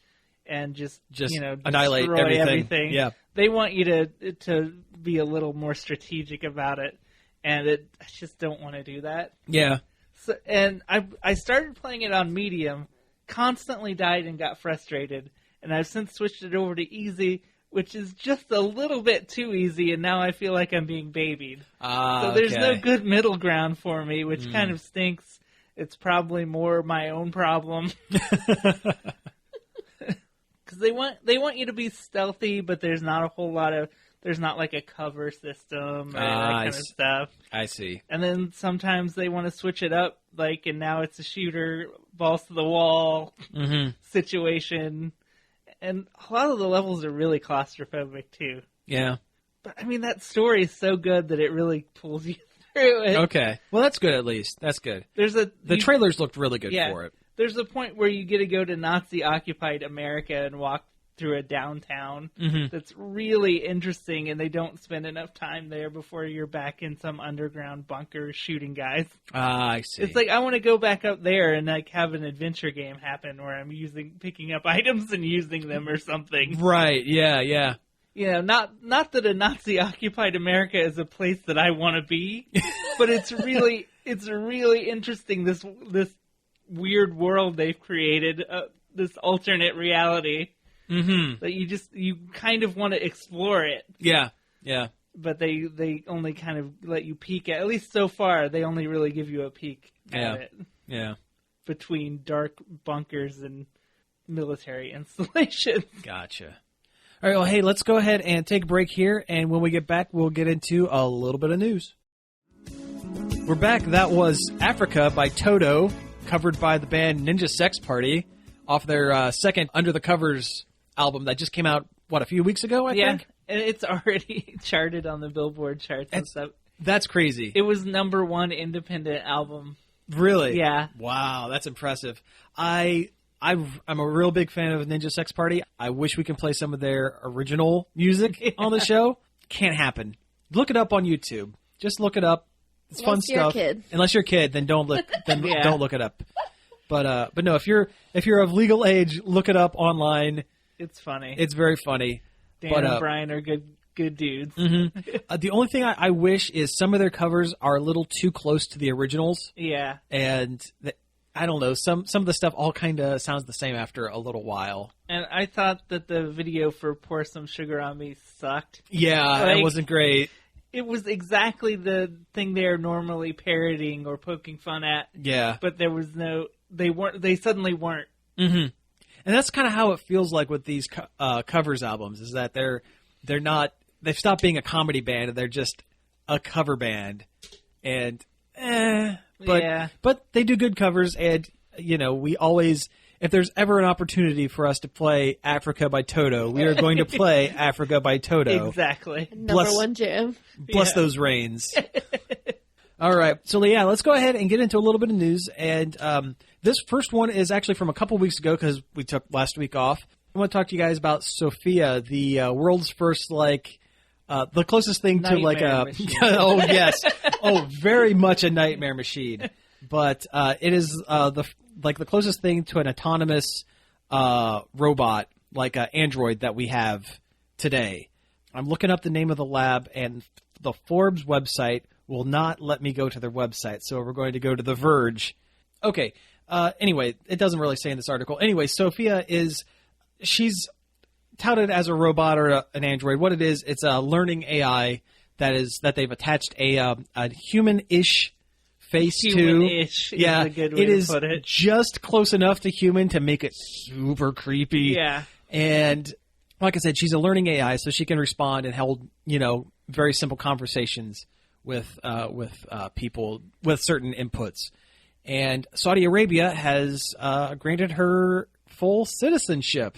[SPEAKER 2] and just
[SPEAKER 3] annihilate everything. Yeah,
[SPEAKER 2] they want you to be a little more strategic about it, and I just don't want to do that.
[SPEAKER 3] Yeah.
[SPEAKER 2] So, and I started playing it on medium, constantly died and got frustrated, and I've since switched it over to easy, which is just a little bit too easy, and now I feel like I'm being babied. So there's no good middle ground for me, which kind of stinks. It's probably more my own problem. Because they want you to be stealthy, but there's not like a cover system or that kind of stuff.
[SPEAKER 3] I see.
[SPEAKER 2] And then sometimes they want to switch it up, and now it's a shooter, balls to the wall situation. And a lot of the levels are really claustrophobic too.
[SPEAKER 3] Yeah.
[SPEAKER 2] But I mean, that story is so good that it really pulls you through it.
[SPEAKER 3] Okay. Well, that's good at least. That's good. The trailers looked really good for it.
[SPEAKER 2] There's a point where you get to go to Nazi-occupied America and walk through a downtown that's really interesting, and they don't spend enough time there before you're back in some underground bunker shooting guys.
[SPEAKER 3] I see.
[SPEAKER 2] It's like, I want to go back up there and have an adventure game happen where I'm picking up items and using them or something.
[SPEAKER 3] Right, yeah.
[SPEAKER 2] Not that a Nazi-occupied America is a place that I want to be, but it's really interesting, this weird world they've created, this alternate reality. That you kind of want to explore it.
[SPEAKER 3] Yeah.
[SPEAKER 2] But they only kind of let you peek at least so far, they only really give you a peek at it.
[SPEAKER 3] Yeah.
[SPEAKER 2] Between dark bunkers and military installations.
[SPEAKER 3] Gotcha. All right, well, hey, let's go ahead and take a break here, and when we get back, we'll get into a little bit of news. We're back. That was Africa by Toto, covered by the band Ninja Sex Party, off their second Under the Covers album that just came out, a few weeks ago, I think?
[SPEAKER 2] Yeah, and it's already charted on the Billboard charts and stuff.
[SPEAKER 3] That's crazy.
[SPEAKER 2] It was #1 independent album.
[SPEAKER 3] Really?
[SPEAKER 2] Yeah.
[SPEAKER 3] Wow, that's impressive. I'm a real big fan of Ninja Sex Party. I wish we could play some of their original music on the show. Can't happen. Look it up on YouTube. Just look it up. It's fun stuff. Unless you're a kid, then don't look. Don't look it up. But no, if you're of legal age, look it up online.
[SPEAKER 2] It's funny.
[SPEAKER 3] It's very funny.
[SPEAKER 2] Dan and Brian are good dudes.
[SPEAKER 3] The only thing I wish is some of their covers are a little too close to the originals.
[SPEAKER 2] Yeah.
[SPEAKER 3] And I don't know. Some of the stuff all kind of sounds the same after a little while.
[SPEAKER 2] And I thought that the video for Pour Some Sugar on Me sucked.
[SPEAKER 3] Yeah, it wasn't great.
[SPEAKER 2] It was exactly the thing they're normally parodying or poking fun at.
[SPEAKER 3] Yeah.
[SPEAKER 2] But there was they suddenly weren't.
[SPEAKER 3] And that's kind of how it feels like with these covers albums, is that they've stopped being a comedy band and they're just a cover band. And But they do good covers, and we always, if there's ever an opportunity for us to play Africa by Toto, we are going to play Africa by Toto.
[SPEAKER 2] Exactly.
[SPEAKER 4] #1 jam.
[SPEAKER 3] Bless those reins. All right, so let's go ahead and get into a little bit of news. And this first one is actually from a couple weeks ago because we took last week off. I want to talk to you guys about Sophia, the world's first the closest thing to
[SPEAKER 2] nightmare machine.
[SPEAKER 3] Oh yes, very much a nightmare machine. But it is the closest thing to an autonomous robot, like an android that we have today. I'm looking up the name of the lab, and the Forbes website will not let me go to their website. So we're going to go to The Verge. Okay. Anyway, it doesn't really say in this article. Anyway, Sophia she's touted as a robot or an android. What it is, it's a learning AI that they've attached a human-ish face
[SPEAKER 2] Human-ish
[SPEAKER 3] to. Yeah,
[SPEAKER 2] is a good way
[SPEAKER 3] it
[SPEAKER 2] to
[SPEAKER 3] is
[SPEAKER 2] put it.
[SPEAKER 3] just close enough to human to make it super creepy.
[SPEAKER 2] Yeah.
[SPEAKER 3] And like I said, she's a learning AI, so she can respond and hold, very simple conversations with people with certain inputs. And Saudi Arabia has granted her full citizenship.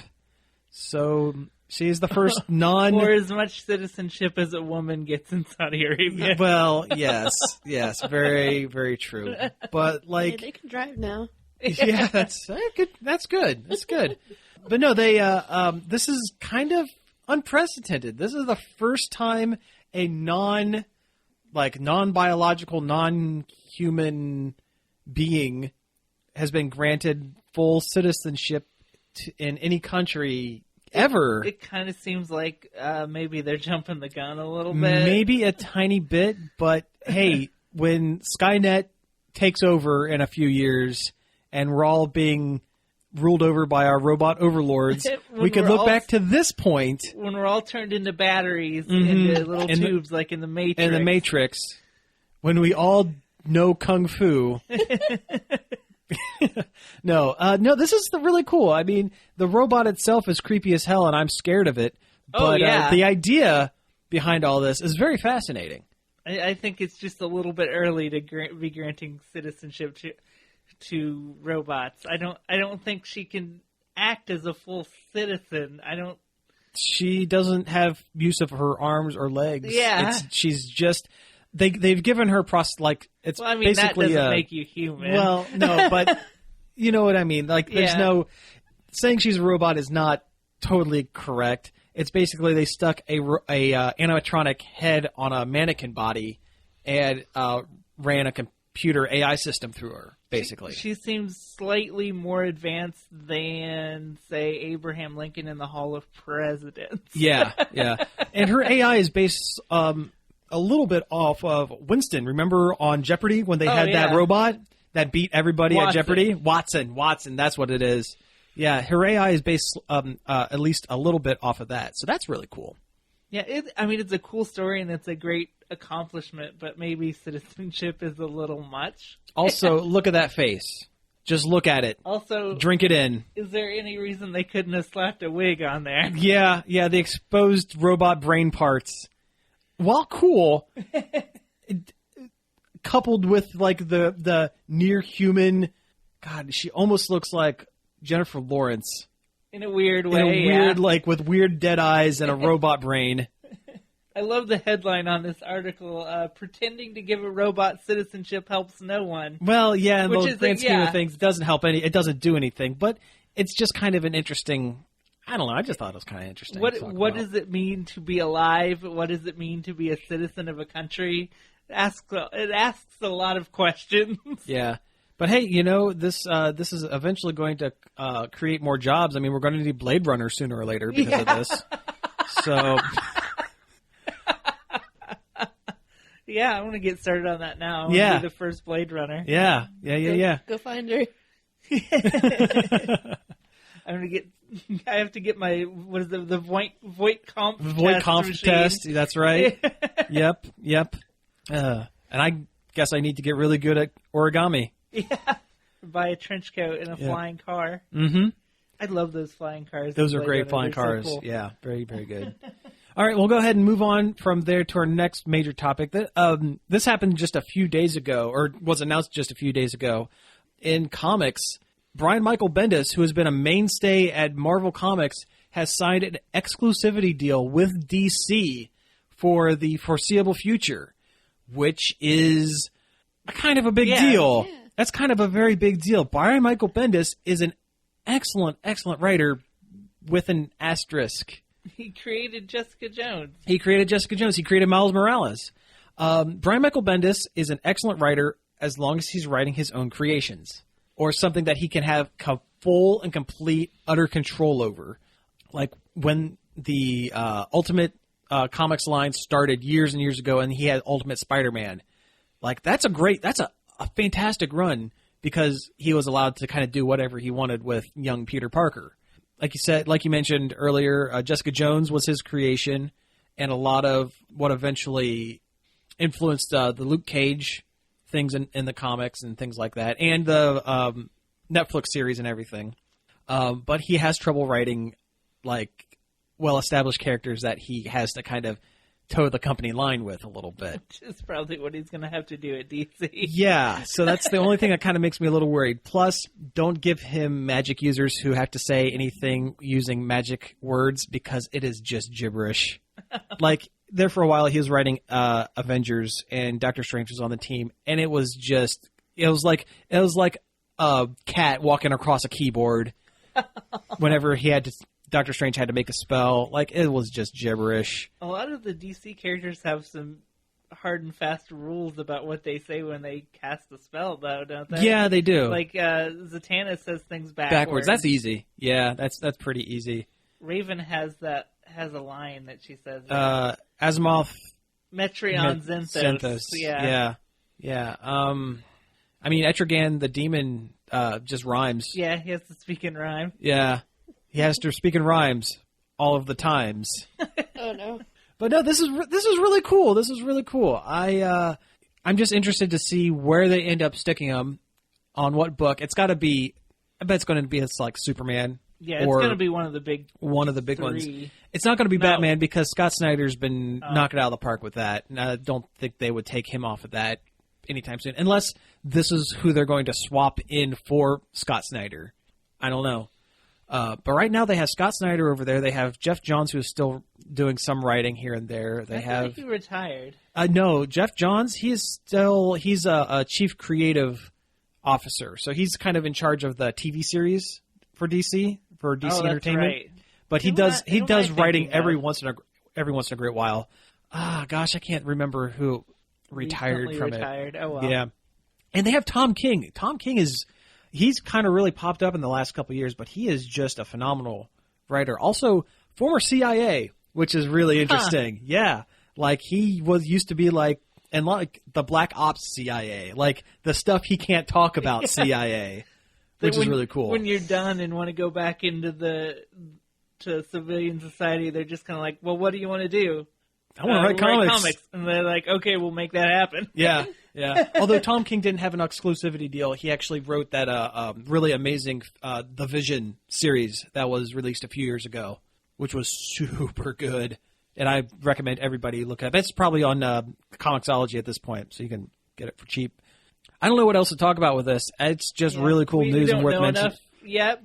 [SPEAKER 3] So she is the first
[SPEAKER 2] Or as much citizenship as a woman gets in Saudi Arabia.
[SPEAKER 3] Well, yes, very, very true. But
[SPEAKER 4] Hey, they can drive now.
[SPEAKER 3] yeah, that's good. That's good. But no, this is kind of unprecedented. This is the first time a non-biological, non-human being has been granted full citizenship in any country ever.
[SPEAKER 2] It kind of seems like maybe they're jumping the gun a little bit.
[SPEAKER 3] Maybe a tiny bit, but hey, when Skynet takes over in a few years and we're all being ruled over by our robot overlords, we could look back to this point.
[SPEAKER 2] When we're all turned into batteries, into little tubes like in the Matrix.
[SPEAKER 3] In the Matrix, when we all know Kung Fu. No, this is really cool. I mean, the robot itself is creepy as hell, and I'm scared of it. But the idea behind all this is very fascinating.
[SPEAKER 2] I think it's just a little bit early to be granting citizenship to robots. I don't think she can act as a full citizen.
[SPEAKER 3] She doesn't have use of her arms or legs.
[SPEAKER 2] Yeah,
[SPEAKER 3] she's just. They've given her it's basically
[SPEAKER 2] that doesn't make you human.
[SPEAKER 3] Well, no, but you know what I mean. Like, there's no saying she's a robot is not totally correct. It's basically they stuck a animatronic head on a mannequin body and ran a computer AI system through her. Basically,
[SPEAKER 2] she seems slightly more advanced than, say, Abraham Lincoln in the Hall of Presidents.
[SPEAKER 3] Yeah, and her AI is based a little bit off of Winston. Remember on Jeopardy when they had that robot that beat everybody at Jeopardy? Watson, that's what it is. Yeah, her AI is based at least a little bit off of that. So that's really cool.
[SPEAKER 2] Yeah, it's a cool story and it's a great accomplishment, but maybe citizenship is a little much.
[SPEAKER 3] Also, look at that face. Just look at it.
[SPEAKER 2] Also,
[SPEAKER 3] drink it in.
[SPEAKER 2] Is there any reason they couldn't have slapped a wig on there?
[SPEAKER 3] Yeah, the exposed robot brain parts. While cool, coupled with like the near human, God, she almost looks like Jennifer Lawrence
[SPEAKER 2] in a weird way.
[SPEAKER 3] Like with weird dead eyes and a robot brain.
[SPEAKER 2] I love the headline on this article: "Pretending to give a robot citizenship helps no one."
[SPEAKER 3] Well, yeah, in the grand scheme of things, it doesn't help it doesn't do anything, but it's just kind of an interesting. I don't know. I just thought it was kind of interesting.
[SPEAKER 2] What does it mean to be alive? What does it mean to be a citizen of a country? It asks a lot of questions.
[SPEAKER 3] Yeah, but hey, this is eventually going to create more jobs. I mean, we're going to need Blade Runner sooner or later because of this. So,
[SPEAKER 2] yeah, I want to get started on that now. I want to be the first Blade Runner.
[SPEAKER 3] Yeah.
[SPEAKER 4] Go find her.
[SPEAKER 3] I
[SPEAKER 2] have to get my the
[SPEAKER 3] Voight-Kampff test. That's right. Yep. And I guess I need to get really good at origami.
[SPEAKER 2] Yeah. Buy a trench coat and a flying car.
[SPEAKER 3] Mm-hmm.
[SPEAKER 2] I love those flying cars.
[SPEAKER 3] Those are great flying cars.
[SPEAKER 2] So cool.
[SPEAKER 3] Yeah, very, very good. All right, we'll go ahead and move on from there to our next major topic. This happened just a few days ago, or was announced just a few days ago. In comics, Brian Michael Bendis, who has been a mainstay at Marvel Comics, has signed an exclusivity deal with DC for the foreseeable future, which is kind of a big deal. Yeah. That's kind of a very big deal. Brian Michael Bendis is an excellent writer with an asterisk.
[SPEAKER 2] He created Jessica Jones.
[SPEAKER 3] He created Miles Morales. Brian Michael Bendis is an excellent writer as long as he's writing his own creations or something that he can have full and complete, utter control over. Like when the Ultimate Comics line started years and years ago and he had Ultimate Spider-Man. Like, that's a fantastic run because he was allowed to kind of do whatever he wanted with young Peter Parker. Like you mentioned earlier, Jessica Jones was his creation, and a lot of what eventually influenced the Luke Cage things in the comics and things like that, and the Netflix series and everything. But he has trouble writing like well-established characters that he has to kind of toe the company line with a little bit.
[SPEAKER 2] Which is probably what he's going to have to do at DC.
[SPEAKER 3] Yeah, so that's the only thing that kind of makes me a little worried. Plus, don't give him magic users who have to say anything using magic words because it is just gibberish. Like, there for a while, he was writing Avengers, and Doctor Strange was on the team, and it was like a cat walking across a keyboard whenever Doctor Strange had to make a spell. Like, it was just gibberish.
[SPEAKER 2] A lot of the DC characters have some hard and fast rules about what they say when they cast a spell, though, don't they?
[SPEAKER 3] Yeah, they do.
[SPEAKER 2] Like, Zatanna says things backwards.
[SPEAKER 3] That's easy. Yeah, that's pretty easy.
[SPEAKER 2] Raven has a line that she says.
[SPEAKER 3] Asimov.
[SPEAKER 2] Metreon Zenthos.
[SPEAKER 3] Yeah. I mean, Etrigan, the demon, just rhymes.
[SPEAKER 2] Yeah, he has to speak in rhyme.
[SPEAKER 3] Yeah. He has to speak in rhymes all of the times.
[SPEAKER 4] Oh no!
[SPEAKER 3] But no, this is really cool. This is really cool. I'm just interested to see where they end up sticking him on what book. It's got to be. I bet it's going to be like Superman.
[SPEAKER 2] Yeah, it's going to be one of the big
[SPEAKER 3] ones. It's not going to be Batman because Scott Snyder's been knocking it out of the park with that. And I don't think they would take him off of that anytime soon, unless this is who they're going to swap in for Scott Snyder. I don't know. But right now they have Scott Snyder over there. They have Jeff Johns, who is still doing some writing here and there.
[SPEAKER 2] I think he retired.
[SPEAKER 3] No, Jeff Johns, he's a chief creative officer. So he's kind of in charge of the TV series for DC Entertainment.
[SPEAKER 2] Right.
[SPEAKER 3] But he does writing every once in a great while. I can't remember who retired from it.
[SPEAKER 2] Oh well.
[SPEAKER 3] Yeah. And they have Tom King. Tom King he's kind of really popped up in the last couple of years, but he is just a phenomenal writer. Also, former CIA, which is really interesting. Yeah. Like, he used to be like the Black Ops CIA, like the stuff he can't talk about CIA, which is really cool.
[SPEAKER 2] When you're done and want to go back into to civilian society, they're just kind of like, well, what do you want to do?
[SPEAKER 3] I want to write comics.
[SPEAKER 2] And they're like, okay, we'll make that happen.
[SPEAKER 3] Yeah. Although Tom King didn't have an exclusivity deal, he actually wrote that really amazing The Vision series that was released a few years ago, which was super good. And I recommend everybody look at it. It's probably on Comixology at this point, so you can get it for cheap. I don't know what else to talk about with this. It's just really cool news and worth mentioning.
[SPEAKER 2] Yeah,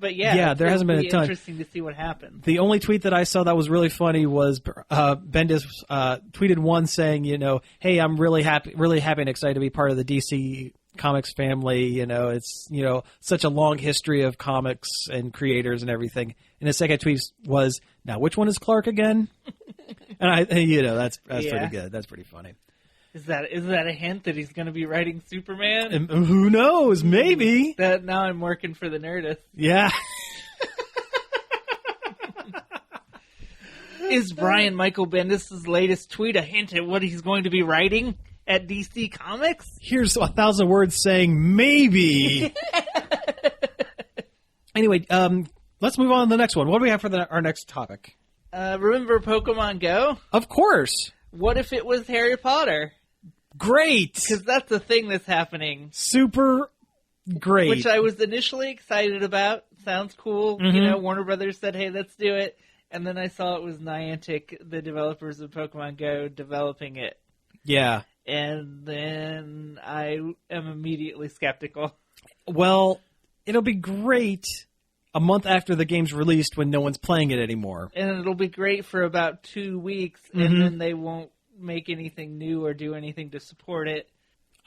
[SPEAKER 3] there hasn't been a ton.
[SPEAKER 2] Interesting to see what happens.
[SPEAKER 3] The only tweet that I saw that was really funny was Bendis tweeted one saying, hey, I'm really happy and excited to be part of the DC Comics family. It's such a long history of comics and creators and everything. And his second tweet was, now which one is Clark again? And that's pretty good. That's pretty funny.
[SPEAKER 2] Is that a hint that he's going to be writing Superman?
[SPEAKER 3] And who knows? Maybe.
[SPEAKER 2] Now I'm working for the Nerdist.
[SPEAKER 3] Yeah.
[SPEAKER 2] Is Brian Michael Bendis' latest tweet a hint at what he's going to be writing at DC Comics?
[SPEAKER 3] Here's 1,000 words saying maybe. Anyway, let's move on to the next one. What do we have for our next topic?
[SPEAKER 2] Remember Pokemon Go?
[SPEAKER 3] Of course.
[SPEAKER 2] What if it was Harry Potter?
[SPEAKER 3] Great!
[SPEAKER 2] Because that's the thing that's happening.
[SPEAKER 3] Super great.
[SPEAKER 2] Which I was initially excited about. Sounds cool.
[SPEAKER 3] Mm-hmm.
[SPEAKER 2] Warner Brothers said, hey, let's do it. And then I saw it was Niantic, the developers of Pokemon Go, developing it.
[SPEAKER 3] Yeah.
[SPEAKER 2] And then I am immediately skeptical.
[SPEAKER 3] Well, it'll be great a month after the game's released when no one's playing it anymore.
[SPEAKER 2] And it'll be great for about 2 weeks, and then they won't make anything new or do anything to support it.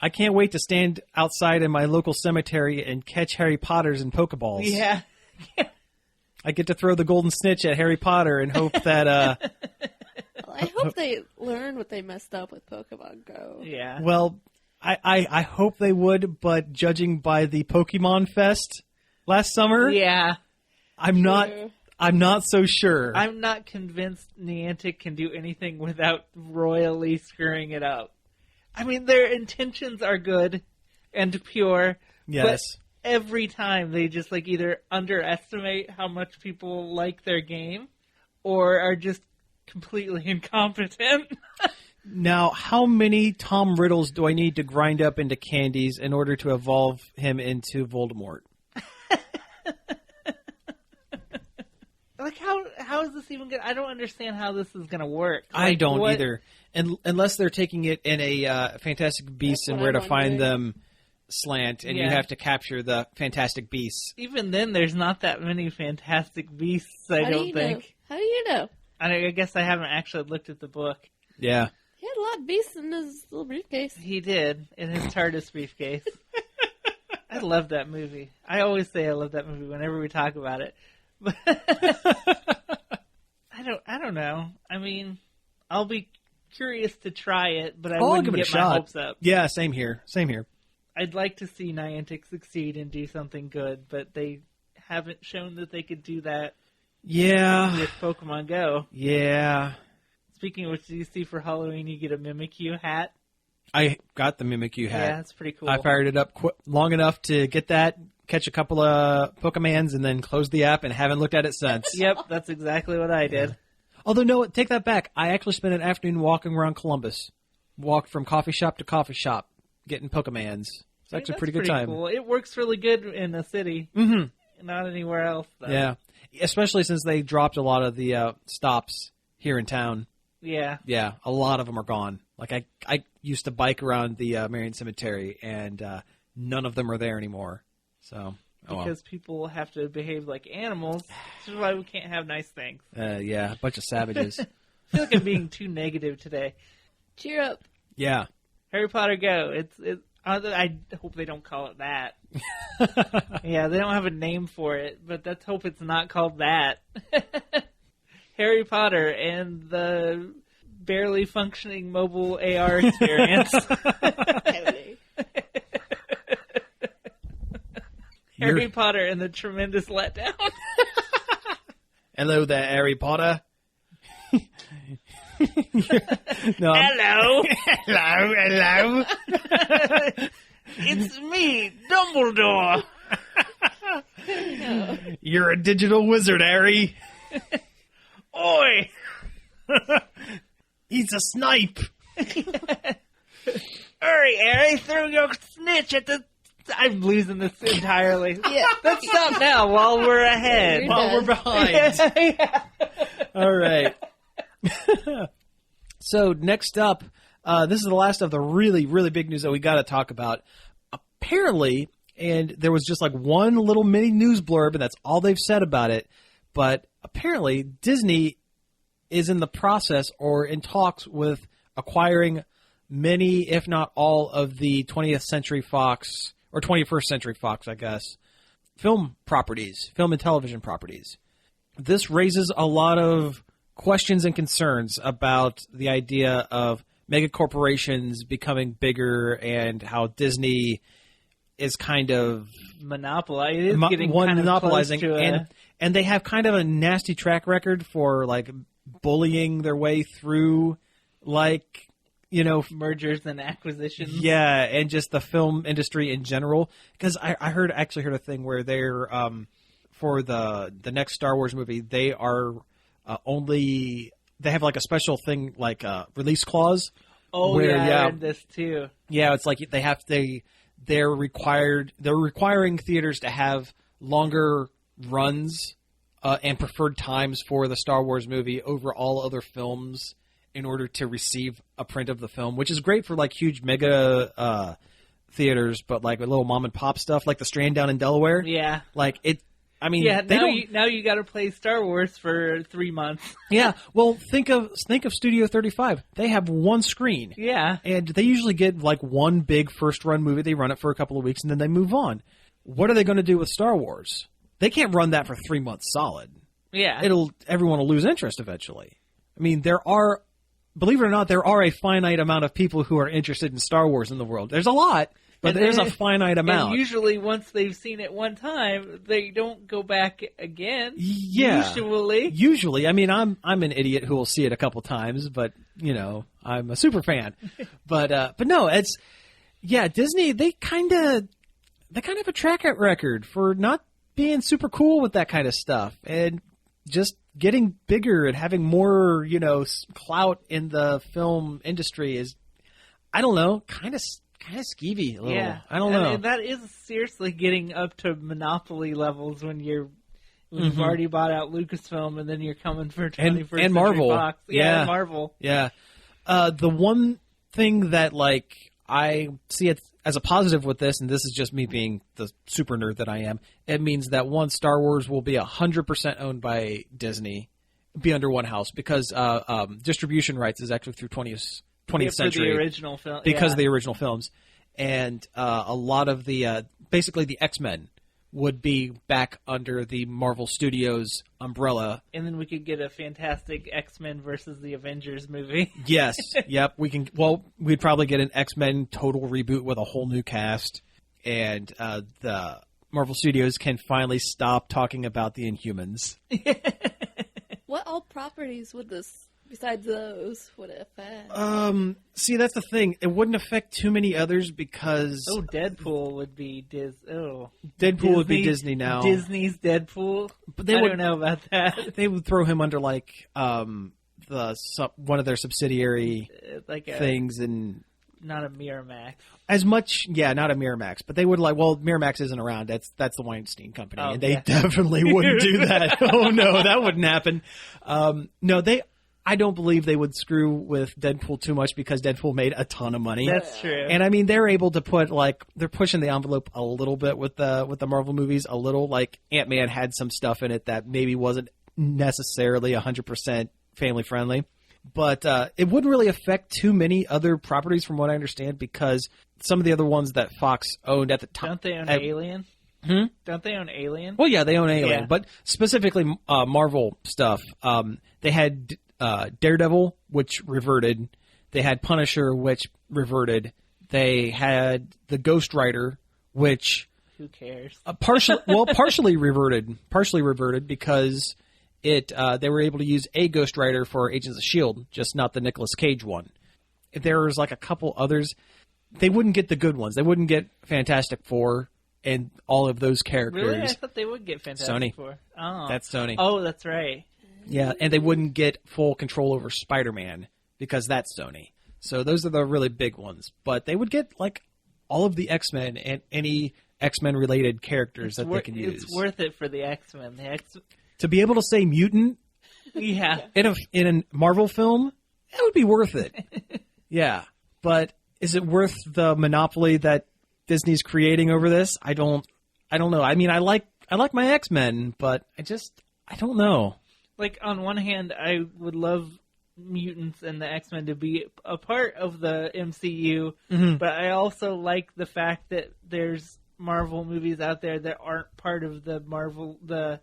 [SPEAKER 3] I can't wait to stand outside in my local cemetery and catch Harry Potters and Pokeballs.
[SPEAKER 2] Yeah.
[SPEAKER 3] I get to throw the golden snitch at Harry Potter and hope that...
[SPEAKER 4] Well, I hope they learn what they messed up with Pokemon Go.
[SPEAKER 2] Yeah.
[SPEAKER 3] Well, I hope they would, but judging by the Pokemon Fest last summer...
[SPEAKER 2] Yeah.
[SPEAKER 3] I'm not so sure.
[SPEAKER 2] I'm not convinced Niantic can do anything without royally screwing it up. I mean, their intentions are good and pure.
[SPEAKER 3] Yes.
[SPEAKER 2] But every time they just either underestimate how much people like their game or are just completely incompetent.
[SPEAKER 3] Now, how many Tom Riddles do I need to grind up into candies in order to evolve him into Voldemort?
[SPEAKER 2] How is this even good? I don't understand how this is going to work.
[SPEAKER 3] I don't either. Unless they're taking it in a Fantastic Beasts and Where to Find Them slant, and you have to capture the Fantastic Beasts.
[SPEAKER 2] Even then, there's not that many Fantastic Beasts, I don't think.
[SPEAKER 4] How do you know?
[SPEAKER 2] I guess I haven't actually looked at the book.
[SPEAKER 3] Yeah.
[SPEAKER 4] He had a lot of beasts in his little briefcase.
[SPEAKER 2] He did, in his TARDIS briefcase. I love that movie. I always say I love that movie whenever we talk about it. But I don't know. I mean, I'll be curious to try it, but I wouldn't get my hopes up.
[SPEAKER 3] Yeah, same here. Same here.
[SPEAKER 2] I'd like to see Niantic succeed and do something good, but they haven't shown that they could do that.
[SPEAKER 3] Yeah.
[SPEAKER 2] With Pokemon Go.
[SPEAKER 3] Yeah.
[SPEAKER 2] Speaking of which, do you see for Halloween you get a Mimikyu hat?
[SPEAKER 3] I got the Mimikyu hat.
[SPEAKER 2] Yeah, that's pretty cool.
[SPEAKER 3] I fired it up long enough to get that, catch a couple of Pokemans, and then close the app and haven't looked at it since.
[SPEAKER 2] Yep, that's exactly what I did.
[SPEAKER 3] Yeah. Although, no, take that back. I actually spent an afternoon walking around Columbus. Walked from coffee shop to coffee shop, getting Pokemans. It's actually a pretty good time.
[SPEAKER 2] Cool. It works really good in the city.
[SPEAKER 3] Mm-hmm.
[SPEAKER 2] Not anywhere else, though.
[SPEAKER 3] Yeah. Especially since they dropped a lot of the stops here in town.
[SPEAKER 2] Yeah.
[SPEAKER 3] Yeah, a lot of them are gone. Like, I used to bike around the Marion Cemetery, and none of them are there anymore. So,
[SPEAKER 2] because people have to behave like animals, which is why we can't have nice things.
[SPEAKER 3] Yeah, a bunch of savages.
[SPEAKER 2] I feel like I'm being too negative today.
[SPEAKER 4] Cheer up.
[SPEAKER 3] Yeah.
[SPEAKER 2] Harry Potter Go. I hope they don't call it that. Yeah, they don't have a name for it, but let's hope it's not called that. Harry Potter and the barely functioning mobile AR experience. Harry Potter and the tremendous letdown.
[SPEAKER 3] Hello there, Harry Potter.
[SPEAKER 2] No, hello.
[SPEAKER 3] Hello.
[SPEAKER 2] It's me, Dumbledore.
[SPEAKER 3] You're a digital wizard, Harry.
[SPEAKER 2] Oi.
[SPEAKER 3] He's a snipe.
[SPEAKER 2] Hurry, Harry, throw your snitch at the... I'm losing this entirely.
[SPEAKER 4] Yeah.
[SPEAKER 2] Let's stop now while we're ahead.
[SPEAKER 3] While we're behind.
[SPEAKER 2] Yeah.
[SPEAKER 3] All right. So next up, this is the last of the really, really big news that we got to talk about. Apparently, and there was just like one little mini news blurb, and that's all they've said about it, but apparently Disney is in the process or in talks with acquiring many, if not all, of the 20th Century Fox, or 21st Century Fox, I guess, film properties, film and television properties. This raises a lot of questions and concerns about the idea of mega corporations becoming bigger and how Disney is kind of
[SPEAKER 2] monopolizing,
[SPEAKER 3] and they have kind of a nasty track record for like bullying their way through, like, you know,
[SPEAKER 2] mergers and acquisitions.
[SPEAKER 3] Yeah, and just the film industry in general. Because I actually heard a thing where they're for the next Star Wars movie, they are they have like a special thing like a release clause.
[SPEAKER 2] Oh, where, I read this too.
[SPEAKER 3] Yeah, it's like they're requiring theaters to have longer runs and preferred times for the Star Wars movie over all other films in order to receive a print of the film, which is great for like huge mega theaters, but like a little mom and pop stuff, like the Strand down in Delaware.
[SPEAKER 2] Yeah,
[SPEAKER 3] like it. I mean,
[SPEAKER 2] yeah. Now you got to play Star Wars for 3 months.
[SPEAKER 3] Yeah. Well, think of Studio 35. They have one screen.
[SPEAKER 2] Yeah, and
[SPEAKER 3] they usually get like one big first run movie. They run it for a couple of weeks and then they move on. What are they going to do with Star Wars? They can't run that for 3 months solid.
[SPEAKER 2] Yeah,
[SPEAKER 3] everyone will lose interest eventually. I mean, believe it or not, there are a finite amount of people who are interested in Star Wars in the world. There's a lot, But there's a finite amount.
[SPEAKER 2] And usually, once they've seen it one time, they don't go back again.
[SPEAKER 3] Yeah. Usually. I mean, I'm an idiot who will see it a couple times, but, I'm a super fan. But no, it's... Yeah, Disney, they kind of have a track record for not being super cool with that kind of stuff. And just getting bigger and having more, clout in the film industry is, I don't know, kind of skeevy a little.
[SPEAKER 2] Yeah.
[SPEAKER 3] I don't know.
[SPEAKER 2] And that is seriously getting up to monopoly levels when you've already bought out Lucasfilm and then you're coming for 21st
[SPEAKER 3] and Marvel.
[SPEAKER 2] Century Fox.
[SPEAKER 3] Yeah,
[SPEAKER 2] Marvel.
[SPEAKER 3] Yeah. The one thing that, I see it as a positive with this, and this is just me being the super nerd that I am, it means that Star Wars will be 100% owned by Disney, be under one house, because distribution rights is actually through 20th century.
[SPEAKER 2] The original film.
[SPEAKER 3] Because of the original films. And a lot of the, basically the X-Men would be back under the Marvel Studios umbrella.
[SPEAKER 2] And then we could get a fantastic X-Men versus the Avengers movie.
[SPEAKER 3] Yes. Yep. We'd probably get an X-Men total reboot with a whole new cast. And the Marvel Studios can finally stop talking about the Inhumans.
[SPEAKER 4] What all properties would this, besides those, would it affect?
[SPEAKER 3] See, that's the thing. It wouldn't affect too many others because...
[SPEAKER 2] Oh, Deadpool would be
[SPEAKER 3] Deadpool would be Disney now.
[SPEAKER 2] Disney's Deadpool? But I don't know about that.
[SPEAKER 3] They would throw him under, one of their subsidiary things and...
[SPEAKER 2] Not a Miramax.
[SPEAKER 3] Not a Miramax, but they would Miramax isn't around. That's the Weinstein Company, and they
[SPEAKER 2] yeah.
[SPEAKER 3] definitely wouldn't do that. Oh no, that wouldn't happen. I don't believe they would screw with Deadpool too much because Deadpool made a ton of money.
[SPEAKER 2] That's true.
[SPEAKER 3] And I mean, they're able to put they're pushing the envelope a little bit with the Marvel movies. A little, Ant-Man had some stuff in it that maybe wasn't necessarily 100% family friendly. But it wouldn't really affect too many other properties, from what I understand, because some of the other ones that Fox owned at the time...
[SPEAKER 2] Don't they own Alien? Don't they own Alien?
[SPEAKER 3] Well, yeah, they own Alien.
[SPEAKER 2] Yeah.
[SPEAKER 3] But specifically Marvel stuff, they had Daredevil, which reverted. They had Punisher, which reverted. They had the Ghost Rider, which...
[SPEAKER 2] Who cares?
[SPEAKER 3] Partially reverted because... they were able to use a Ghost Rider for Agents of S.H.I.E.L.D., just not the Nicolas Cage one. There was a couple others. They wouldn't get the good ones. They wouldn't get Fantastic Four and all of those characters.
[SPEAKER 2] Really? I thought they would get Fantastic Four. Oh.
[SPEAKER 3] That's Sony.
[SPEAKER 2] Oh, that's right.
[SPEAKER 3] Yeah, and they wouldn't get full control over Spider-Man because that's Sony. So those are the really big ones. But they would get, all of the X-Men and any X-Men related characters they can use.
[SPEAKER 2] It's worth it for the X-Men.
[SPEAKER 3] To be able to say mutant in a Marvel film, that would be worth it. Yeah. But is it worth the monopoly that Disney's creating over this? I don't know. I mean, I like my X-Men, but I don't know.
[SPEAKER 2] On one hand, I would love mutants and the X-Men to be a part of the MCU, but I also like the fact that there's Marvel movies out there that aren't part of the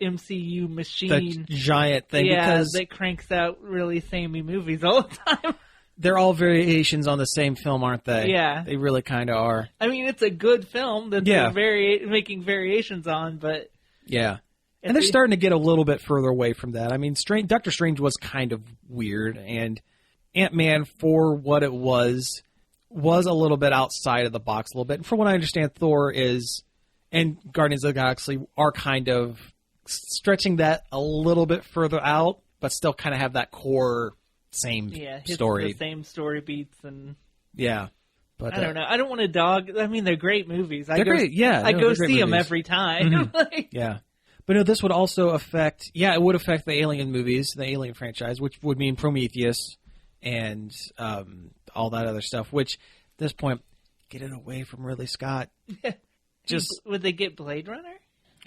[SPEAKER 2] MCU machine.
[SPEAKER 3] The giant thing.
[SPEAKER 2] Yeah,
[SPEAKER 3] because
[SPEAKER 2] that cranks out really samey movies all the time.
[SPEAKER 3] They're all variations on the same film, aren't they?
[SPEAKER 2] Yeah.
[SPEAKER 3] They really kind of are.
[SPEAKER 2] I mean, it's a good film that they're making variations on, but...
[SPEAKER 3] Yeah. And they're starting to get a little bit further away from that. I mean, Doctor Strange was kind of weird, and Ant-Man, for what it was a little bit outside of the box a little bit. And from what I understand, Thor and Guardians of the Galaxy are kind of stretching that a little bit further out, but still kind of have that core same story.
[SPEAKER 2] The same story beats and...
[SPEAKER 3] Yeah. But,
[SPEAKER 2] I don't know. I don't want to dog... I mean, they're great movies.
[SPEAKER 3] They're great, yeah.
[SPEAKER 2] I go see them every time.
[SPEAKER 3] Yeah. But no, this would also affect... Yeah, it would affect the Alien movies, the Alien franchise, which would mean Prometheus and all that other stuff, which, at this point, get it away from Ridley Scott.
[SPEAKER 2] Would they get Blade Runner?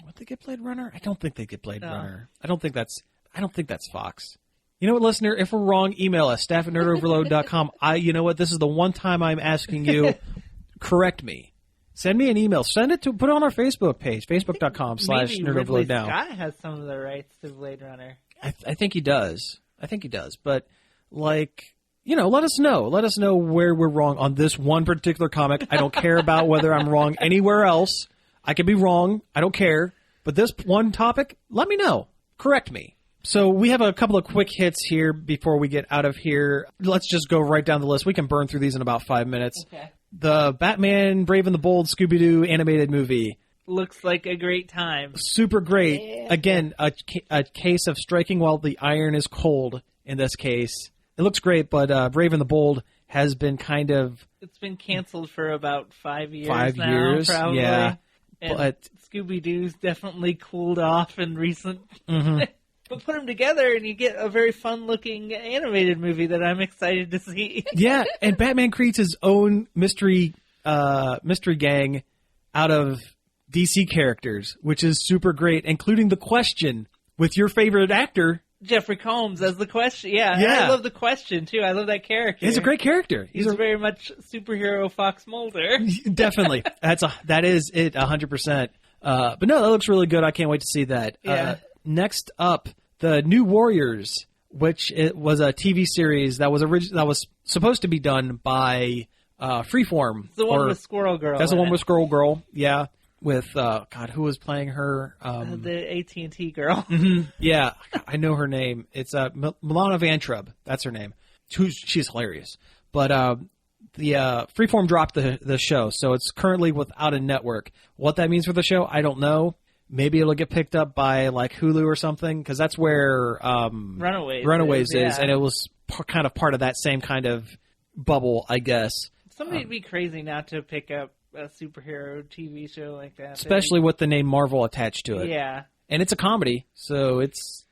[SPEAKER 3] Would they get Blade Runner? I don't think they get Blade Runner. I don't think that's Fox. You know what, listener? If we're wrong, email us, staff@nerdoverload.com. You know what? This is the one time I'm asking you, correct me. Send me an email. Put it on our Facebook page, facebook.com/nerdoverload now.
[SPEAKER 2] Scott has some of the rights to Blade Runner.
[SPEAKER 3] I think he does. But, let us know. Let us know where we're wrong on this one particular comic. I don't care about whether I'm wrong anywhere else. I could be wrong. I don't care. But this one topic, let me know. Correct me. So we have a couple of quick hits here before we get out of here. Let's just go right down the list. We can burn through these in about 5 minutes.
[SPEAKER 2] Okay.
[SPEAKER 3] The Batman Brave and the Bold Scooby-Doo animated movie.
[SPEAKER 2] Looks like a great time.
[SPEAKER 3] Super great.
[SPEAKER 4] Yeah.
[SPEAKER 3] Again, a case of striking while the iron is cold in this case. It looks great, but Brave and the Bold has been kind of...
[SPEAKER 2] It's been canceled for about 5 years
[SPEAKER 3] 5
[SPEAKER 2] now,
[SPEAKER 3] years,
[SPEAKER 2] probably.
[SPEAKER 3] yeah.
[SPEAKER 2] And
[SPEAKER 3] But
[SPEAKER 2] Scooby-Doo's definitely cooled off in recent...
[SPEAKER 3] Mhm.
[SPEAKER 2] But put them together and you get a very fun-looking animated movie that I'm excited to see.
[SPEAKER 3] yeah, and Batman creates his own mystery gang out of DC characters, which is super great, including The Question with your favorite actor.
[SPEAKER 2] Jeffrey Combs as the Question. Yeah,
[SPEAKER 3] Yeah.
[SPEAKER 2] I love the Question, too. I love that character.
[SPEAKER 3] He's a great character.
[SPEAKER 2] He's very much superhero Fox Mulder.
[SPEAKER 3] Definitely. That is it 100%. But no, that looks really good. I can't wait to see that.
[SPEAKER 2] Yeah.
[SPEAKER 3] Next up, The New Warriors, which it was a TV series that was supposed to be done by Freeform.
[SPEAKER 2] It's the one with Squirrel Girl.
[SPEAKER 3] That's the
[SPEAKER 2] in
[SPEAKER 3] one
[SPEAKER 2] it.
[SPEAKER 3] with Squirrel Girl. Yeah. With who was playing her?
[SPEAKER 2] The AT&T girl.
[SPEAKER 3] Yeah, I know her name. It's Milana Vantrub. That's her name. She's hilarious. But the Freeform dropped the show, so it's currently without a network. What that means for the show, I don't know. Maybe it'll get picked up by like Hulu or something, because that's where Runaways is,
[SPEAKER 2] yeah.
[SPEAKER 3] and it was kind of part of that same kind of bubble, I guess.
[SPEAKER 2] Somebody'd be crazy not to pick up a superhero TV show like that.
[SPEAKER 3] Especially with the name Marvel attached to it.
[SPEAKER 2] Yeah.
[SPEAKER 3] And it's a comedy, so it's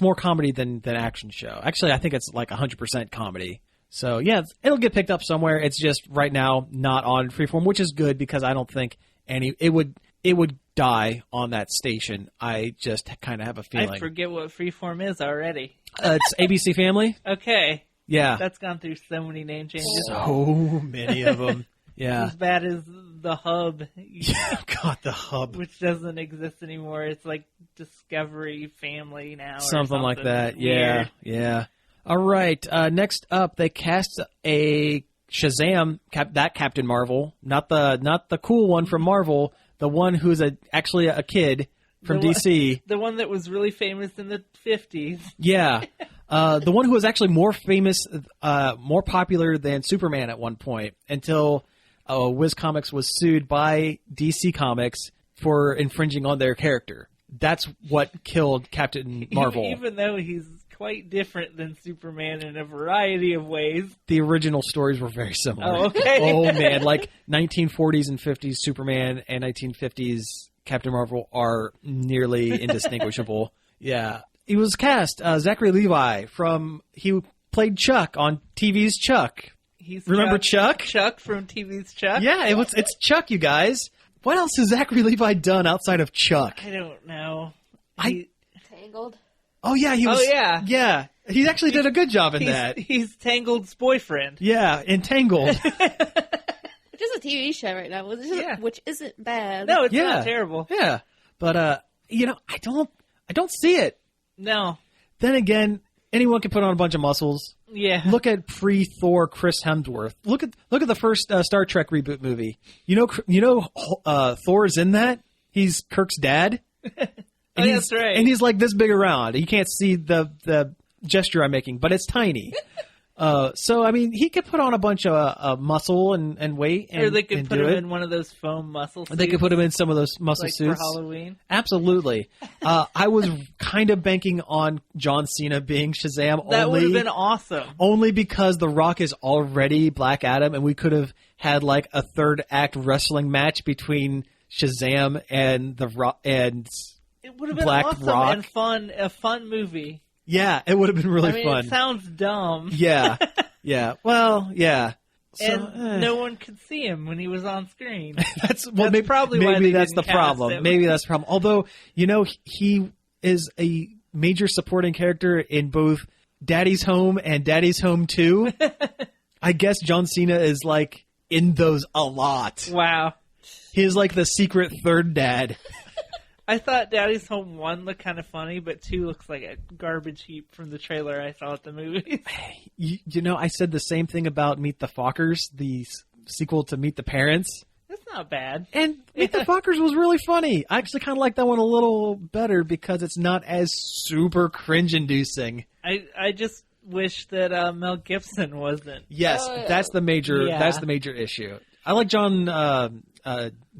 [SPEAKER 3] more comedy than action show. Actually, I think it's like 100% comedy. So, yeah, it'll get picked up somewhere. It's just right now not on Freeform, which is good because I don't think it would die on that station. I just kind of have a feeling.
[SPEAKER 2] I forget what Freeform is already.
[SPEAKER 3] It's ABC Family.
[SPEAKER 2] Okay.
[SPEAKER 3] Yeah.
[SPEAKER 2] That's gone through so many name changes.
[SPEAKER 3] So many of them. Yeah.
[SPEAKER 2] As bad as the Hub.
[SPEAKER 3] Yeah, God, the Hub.
[SPEAKER 2] Which doesn't exist anymore. It's like Discovery Family now. Or
[SPEAKER 3] Something like that.
[SPEAKER 2] It's weird.
[SPEAKER 3] Yeah. All right. Next up, they cast a Shazam, that Captain Marvel, not the cool one from Marvel, the one who's actually a kid from DC.
[SPEAKER 2] The one that was really famous in the 50s.
[SPEAKER 3] Yeah. The one who was actually more famous, more popular than Superman at one point, until Wiz Comics was sued by DC Comics for infringing on their character. That's what killed Captain Marvel.
[SPEAKER 2] Even though he's quite different than Superman in a variety of ways.
[SPEAKER 3] The original stories were very similar.
[SPEAKER 2] Oh, okay.
[SPEAKER 3] Oh, man. Like 1940s and 50s Superman and 1950s Captain Marvel are nearly indistinguishable. Yeah. He was cast, Zachary Levi he played Chuck on TV's Chuck. Remember Chuck?
[SPEAKER 2] Chuck from TV's Chuck?
[SPEAKER 3] Yeah, it's Chuck, you guys. What else has Zachary Levi done outside of Chuck?
[SPEAKER 2] I don't know.
[SPEAKER 4] Tangled.
[SPEAKER 3] Oh, yeah, he was.
[SPEAKER 2] Oh, yeah.
[SPEAKER 3] Yeah. He actually did a good job in that.
[SPEAKER 2] He's Tangled's boyfriend.
[SPEAKER 3] Yeah, Entangled.
[SPEAKER 4] Which is a TV show right now, which isn't bad.
[SPEAKER 2] No, it's not terrible.
[SPEAKER 3] Yeah. But, I don't see it.
[SPEAKER 2] No.
[SPEAKER 3] Then again, anyone can put on a bunch of muscles.
[SPEAKER 2] Yeah.
[SPEAKER 3] Look at pre-Thor Chris Hemsworth. Look at the first Star Trek reboot movie. You know, Thor's in that. He's Kirk's dad. And
[SPEAKER 2] that's right.
[SPEAKER 3] And he's like this big around. You can't see the gesture I'm making, but it's tiny. So, I mean, he could put on a bunch of muscle and weight.
[SPEAKER 2] Or they could put him in one of those foam muscle suits.
[SPEAKER 3] They could put him in some of those muscle suits.
[SPEAKER 2] For Halloween.
[SPEAKER 3] Absolutely. I was kind of banking on John Cena being Shazam.
[SPEAKER 2] That would have been awesome.
[SPEAKER 3] Only because The Rock is already Black Adam, and we could have had like a third act wrestling match between Shazam and The Rock and
[SPEAKER 2] it would have been
[SPEAKER 3] Black
[SPEAKER 2] awesome
[SPEAKER 3] Rock.
[SPEAKER 2] and fun. A fun movie.
[SPEAKER 3] Yeah, it would have been really fun.
[SPEAKER 2] It sounds dumb.
[SPEAKER 3] Yeah. Yeah. Well, yeah. So,
[SPEAKER 2] and no one could see him when he was on screen.
[SPEAKER 3] That's
[SPEAKER 2] probably why
[SPEAKER 3] maybe
[SPEAKER 2] they
[SPEAKER 3] that's the
[SPEAKER 2] didn't cast
[SPEAKER 3] problem.
[SPEAKER 2] him.
[SPEAKER 3] Maybe that's the problem. Although, he is a major supporting character in both Daddy's Home and Daddy's Home 2. I guess John Cena is like in those a lot.
[SPEAKER 2] Wow.
[SPEAKER 3] He is like the secret third dad.
[SPEAKER 2] I thought Daddy's Home 1 looked kind of funny, but 2 looks like a garbage heap from the trailer I saw at the movies.
[SPEAKER 3] You know, I said the same thing about Meet the Fockers, the sequel to Meet the Parents.
[SPEAKER 2] That's not bad.
[SPEAKER 3] And Meet the Fockers was really funny. I actually kind of like that one a little better because it's not as super cringe-inducing.
[SPEAKER 2] I just wish that Mel Gibson wasn't.
[SPEAKER 3] Yes, that's the major issue. I like John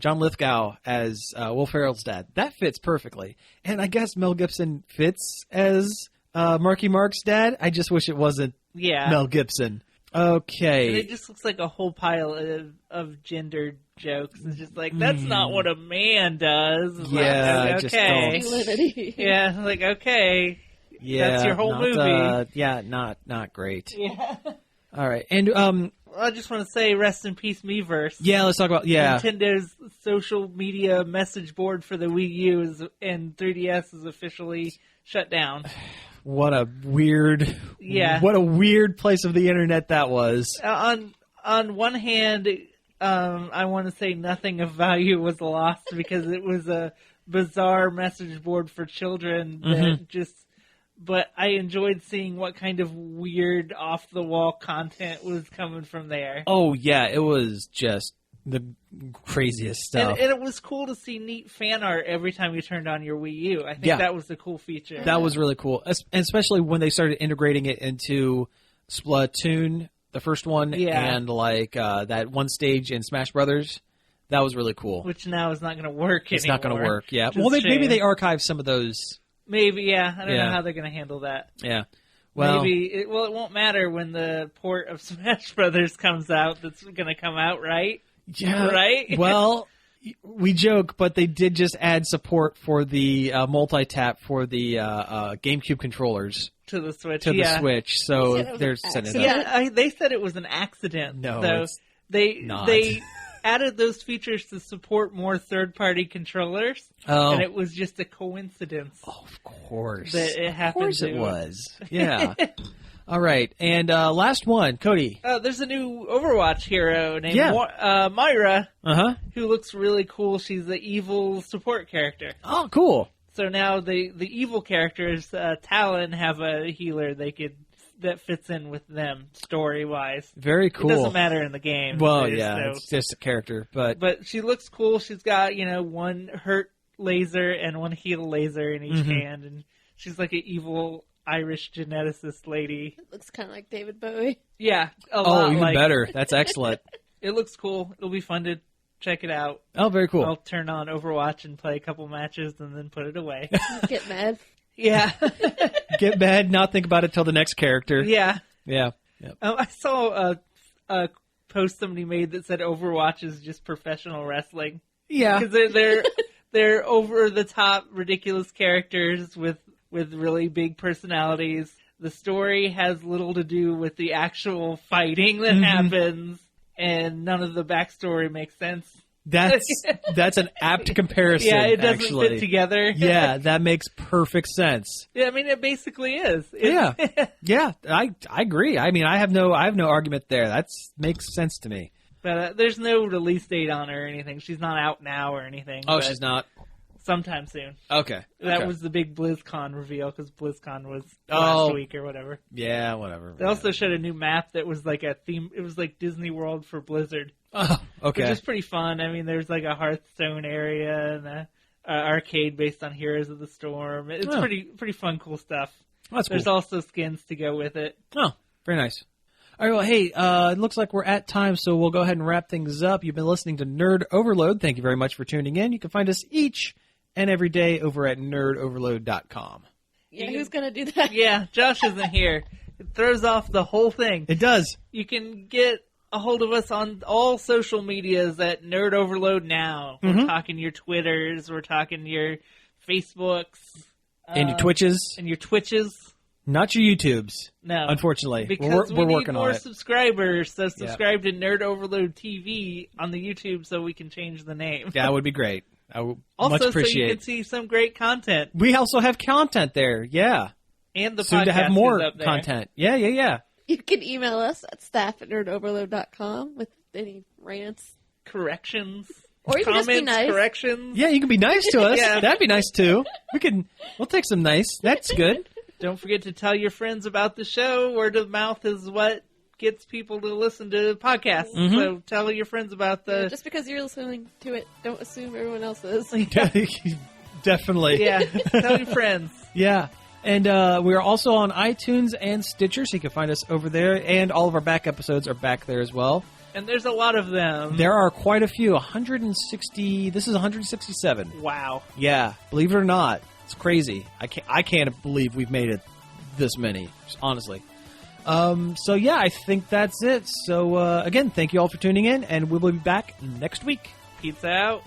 [SPEAKER 3] Lithgow as Will Ferrell's dad. That fits perfectly. And I guess Mel Gibson fits as Marky Mark's dad. I just wish it wasn't Mel Gibson. Okay.
[SPEAKER 2] And it just looks like a whole pile of gender jokes. It's just like, that's not what a man does. It's
[SPEAKER 3] yeah,
[SPEAKER 2] like,
[SPEAKER 3] just
[SPEAKER 2] okay.
[SPEAKER 4] Validity.
[SPEAKER 2] Yeah, like, okay.
[SPEAKER 3] Yeah,
[SPEAKER 2] that's your whole movie.
[SPEAKER 3] Not great.
[SPEAKER 2] Yeah.
[SPEAKER 3] All right. And
[SPEAKER 2] I just want to say, rest in peace, Miiverse.
[SPEAKER 3] yeah, let's talk about
[SPEAKER 2] Nintendo's social media message board for the Wii U and 3DS is officially shut down.
[SPEAKER 3] What a weird place of the internet that was.
[SPEAKER 2] On one hand, I want to say nothing of value was lost because it was a bizarre message board for children that but I enjoyed seeing what kind of weird off-the-wall content was coming from there.
[SPEAKER 3] Oh, yeah, it was just the craziest stuff.
[SPEAKER 2] And it was cool to see neat fan art every time you turned on your Wii U. I think that was the cool feature.
[SPEAKER 3] That was really cool, especially when they started integrating it into Splatoon, the first one, and like that one stage in Smash Brothers. That was really cool.
[SPEAKER 2] Which now is not going to work anymore.
[SPEAKER 3] It's not going to work, yeah. Well, maybe they archived some of those.
[SPEAKER 2] Maybe, yeah. I don't know how they're going to handle that.
[SPEAKER 3] Yeah. Well,
[SPEAKER 2] it won't matter when the port of Smash Brothers comes out. That's going to come out, right?
[SPEAKER 3] Yeah.
[SPEAKER 2] Right?
[SPEAKER 3] Well, we joke, but they did just add support for the multi-tap for the GameCube controllers.
[SPEAKER 2] To the Switch,
[SPEAKER 3] To the Switch, so they're setting it up.
[SPEAKER 2] Yeah, they said it was an accident.
[SPEAKER 3] No,
[SPEAKER 2] so
[SPEAKER 3] it's not.
[SPEAKER 2] They added those features to support more third-party controllers, and it was just a coincidence.
[SPEAKER 3] Oh, of course.
[SPEAKER 2] That it happened.
[SPEAKER 3] Of course it was. Yeah. All right, and last one, Cody.
[SPEAKER 2] There's a new Overwatch hero named Myra, who looks really cool. She's the evil support character.
[SPEAKER 3] Oh, cool.
[SPEAKER 2] So now the evil characters, Talon, have a healer that fits in with them story-wise.
[SPEAKER 3] Very cool.
[SPEAKER 2] It doesn't matter in the game.
[SPEAKER 3] Well, it's just a character. But
[SPEAKER 2] she looks cool. She's got, one hurt laser and one heal laser in each hand, and she's like an evil Irish geneticist lady.
[SPEAKER 4] It looks kind of like David Bowie.
[SPEAKER 2] Yeah, a lot.
[SPEAKER 3] Oh, even better. That's excellent.
[SPEAKER 2] It looks cool. It'll be fun to check it out.
[SPEAKER 3] Oh, very cool.
[SPEAKER 2] I'll turn on Overwatch and play a couple matches and then put it away.
[SPEAKER 4] Get mad.
[SPEAKER 2] Yeah.
[SPEAKER 3] Get mad, not think about it till the next character.
[SPEAKER 2] Yeah.
[SPEAKER 3] Yeah. Yep.
[SPEAKER 2] I saw a post somebody made that said Overwatch is just professional wrestling.
[SPEAKER 3] Yeah.
[SPEAKER 2] Because they're over the top, ridiculous characters with really big personalities. The story has little to do with the actual fighting that happens, and none of the backstory makes sense.
[SPEAKER 3] That's an apt comparison.
[SPEAKER 2] Yeah, it doesn't
[SPEAKER 3] actually
[SPEAKER 2] fit together.
[SPEAKER 3] Yeah, that makes perfect sense.
[SPEAKER 2] Yeah, I mean, it basically is.
[SPEAKER 3] Yeah, I agree. I mean, I have no argument there. That makes sense to me.
[SPEAKER 2] But there's no release date on her or anything. She's not out now or anything.
[SPEAKER 3] Oh, she's not?
[SPEAKER 2] Sometime soon.
[SPEAKER 3] Okay.
[SPEAKER 2] That was the big BlizzCon reveal, because BlizzCon was last week or whatever.
[SPEAKER 3] Yeah, whatever.
[SPEAKER 2] They also showed a new map that was like a theme. It was like Disney World for Blizzard.
[SPEAKER 3] Oh, okay.
[SPEAKER 2] Which is pretty fun. I mean, there's like a Hearthstone area and a arcade based on Heroes of the Storm. It's pretty fun, cool stuff.
[SPEAKER 3] That's cool.
[SPEAKER 2] There's also skins to go with it.
[SPEAKER 3] Oh, very nice. All right, well, hey, it looks like we're at time, so we'll go ahead and wrap things up. You've been listening to Nerd Overload. Thank you very much for tuning in. You can find us each and every day over at nerdoverload.com.
[SPEAKER 4] Yeah, who's going to do that?
[SPEAKER 2] Yeah, Josh isn't here. It throws off the whole thing.
[SPEAKER 3] It does.
[SPEAKER 2] You can get a hold of us on all social medias at Nerd Overload now. We're talking your Twitters. We're talking your Facebooks.
[SPEAKER 3] And your Twitches.
[SPEAKER 2] And your Twitches.
[SPEAKER 3] Not your YouTubes.
[SPEAKER 2] No.
[SPEAKER 3] Unfortunately.
[SPEAKER 2] Because
[SPEAKER 3] we're
[SPEAKER 2] we
[SPEAKER 3] working
[SPEAKER 2] need more
[SPEAKER 3] on it.
[SPEAKER 2] subscribers, so subscribe to Nerd Overload TV on the YouTube so we can change the name.
[SPEAKER 3] That would be great. I would
[SPEAKER 2] also,
[SPEAKER 3] much appreciate
[SPEAKER 2] so you can see some great content.
[SPEAKER 3] We also have content there, yeah.
[SPEAKER 2] And the
[SPEAKER 3] soon
[SPEAKER 2] podcast
[SPEAKER 3] to have more
[SPEAKER 2] is up there.
[SPEAKER 3] content. Yeah.
[SPEAKER 4] You can email us at staff@nerdoverload.com with any rants.
[SPEAKER 2] Corrections.
[SPEAKER 4] Or you can just be
[SPEAKER 2] Comments,
[SPEAKER 4] nice.
[SPEAKER 2] corrections.
[SPEAKER 3] Yeah, you can be nice to us.
[SPEAKER 2] Yeah.
[SPEAKER 3] That'd be nice too. We'll take some nice. That's good.
[SPEAKER 2] Don't forget to tell your friends about the show. Word of mouth is what gets people to listen to podcasts. So tell your friends about the...
[SPEAKER 4] Just because you're listening to it, don't assume everyone else is.
[SPEAKER 3] Definitely.
[SPEAKER 2] Yeah, tell your friends.
[SPEAKER 3] Yeah. And we are also on iTunes and Stitcher, so you can find us over there. And all of our back episodes are back there as well.
[SPEAKER 2] And there's a lot of them.
[SPEAKER 3] There are quite a few. 160. This is 167.
[SPEAKER 2] Wow.
[SPEAKER 3] Yeah. Believe it or not, it's crazy. I can't believe we've made it this many, honestly. So yeah, I think that's it. So again, thank you all for tuning in, and we will be back next week.
[SPEAKER 2] Pizza out.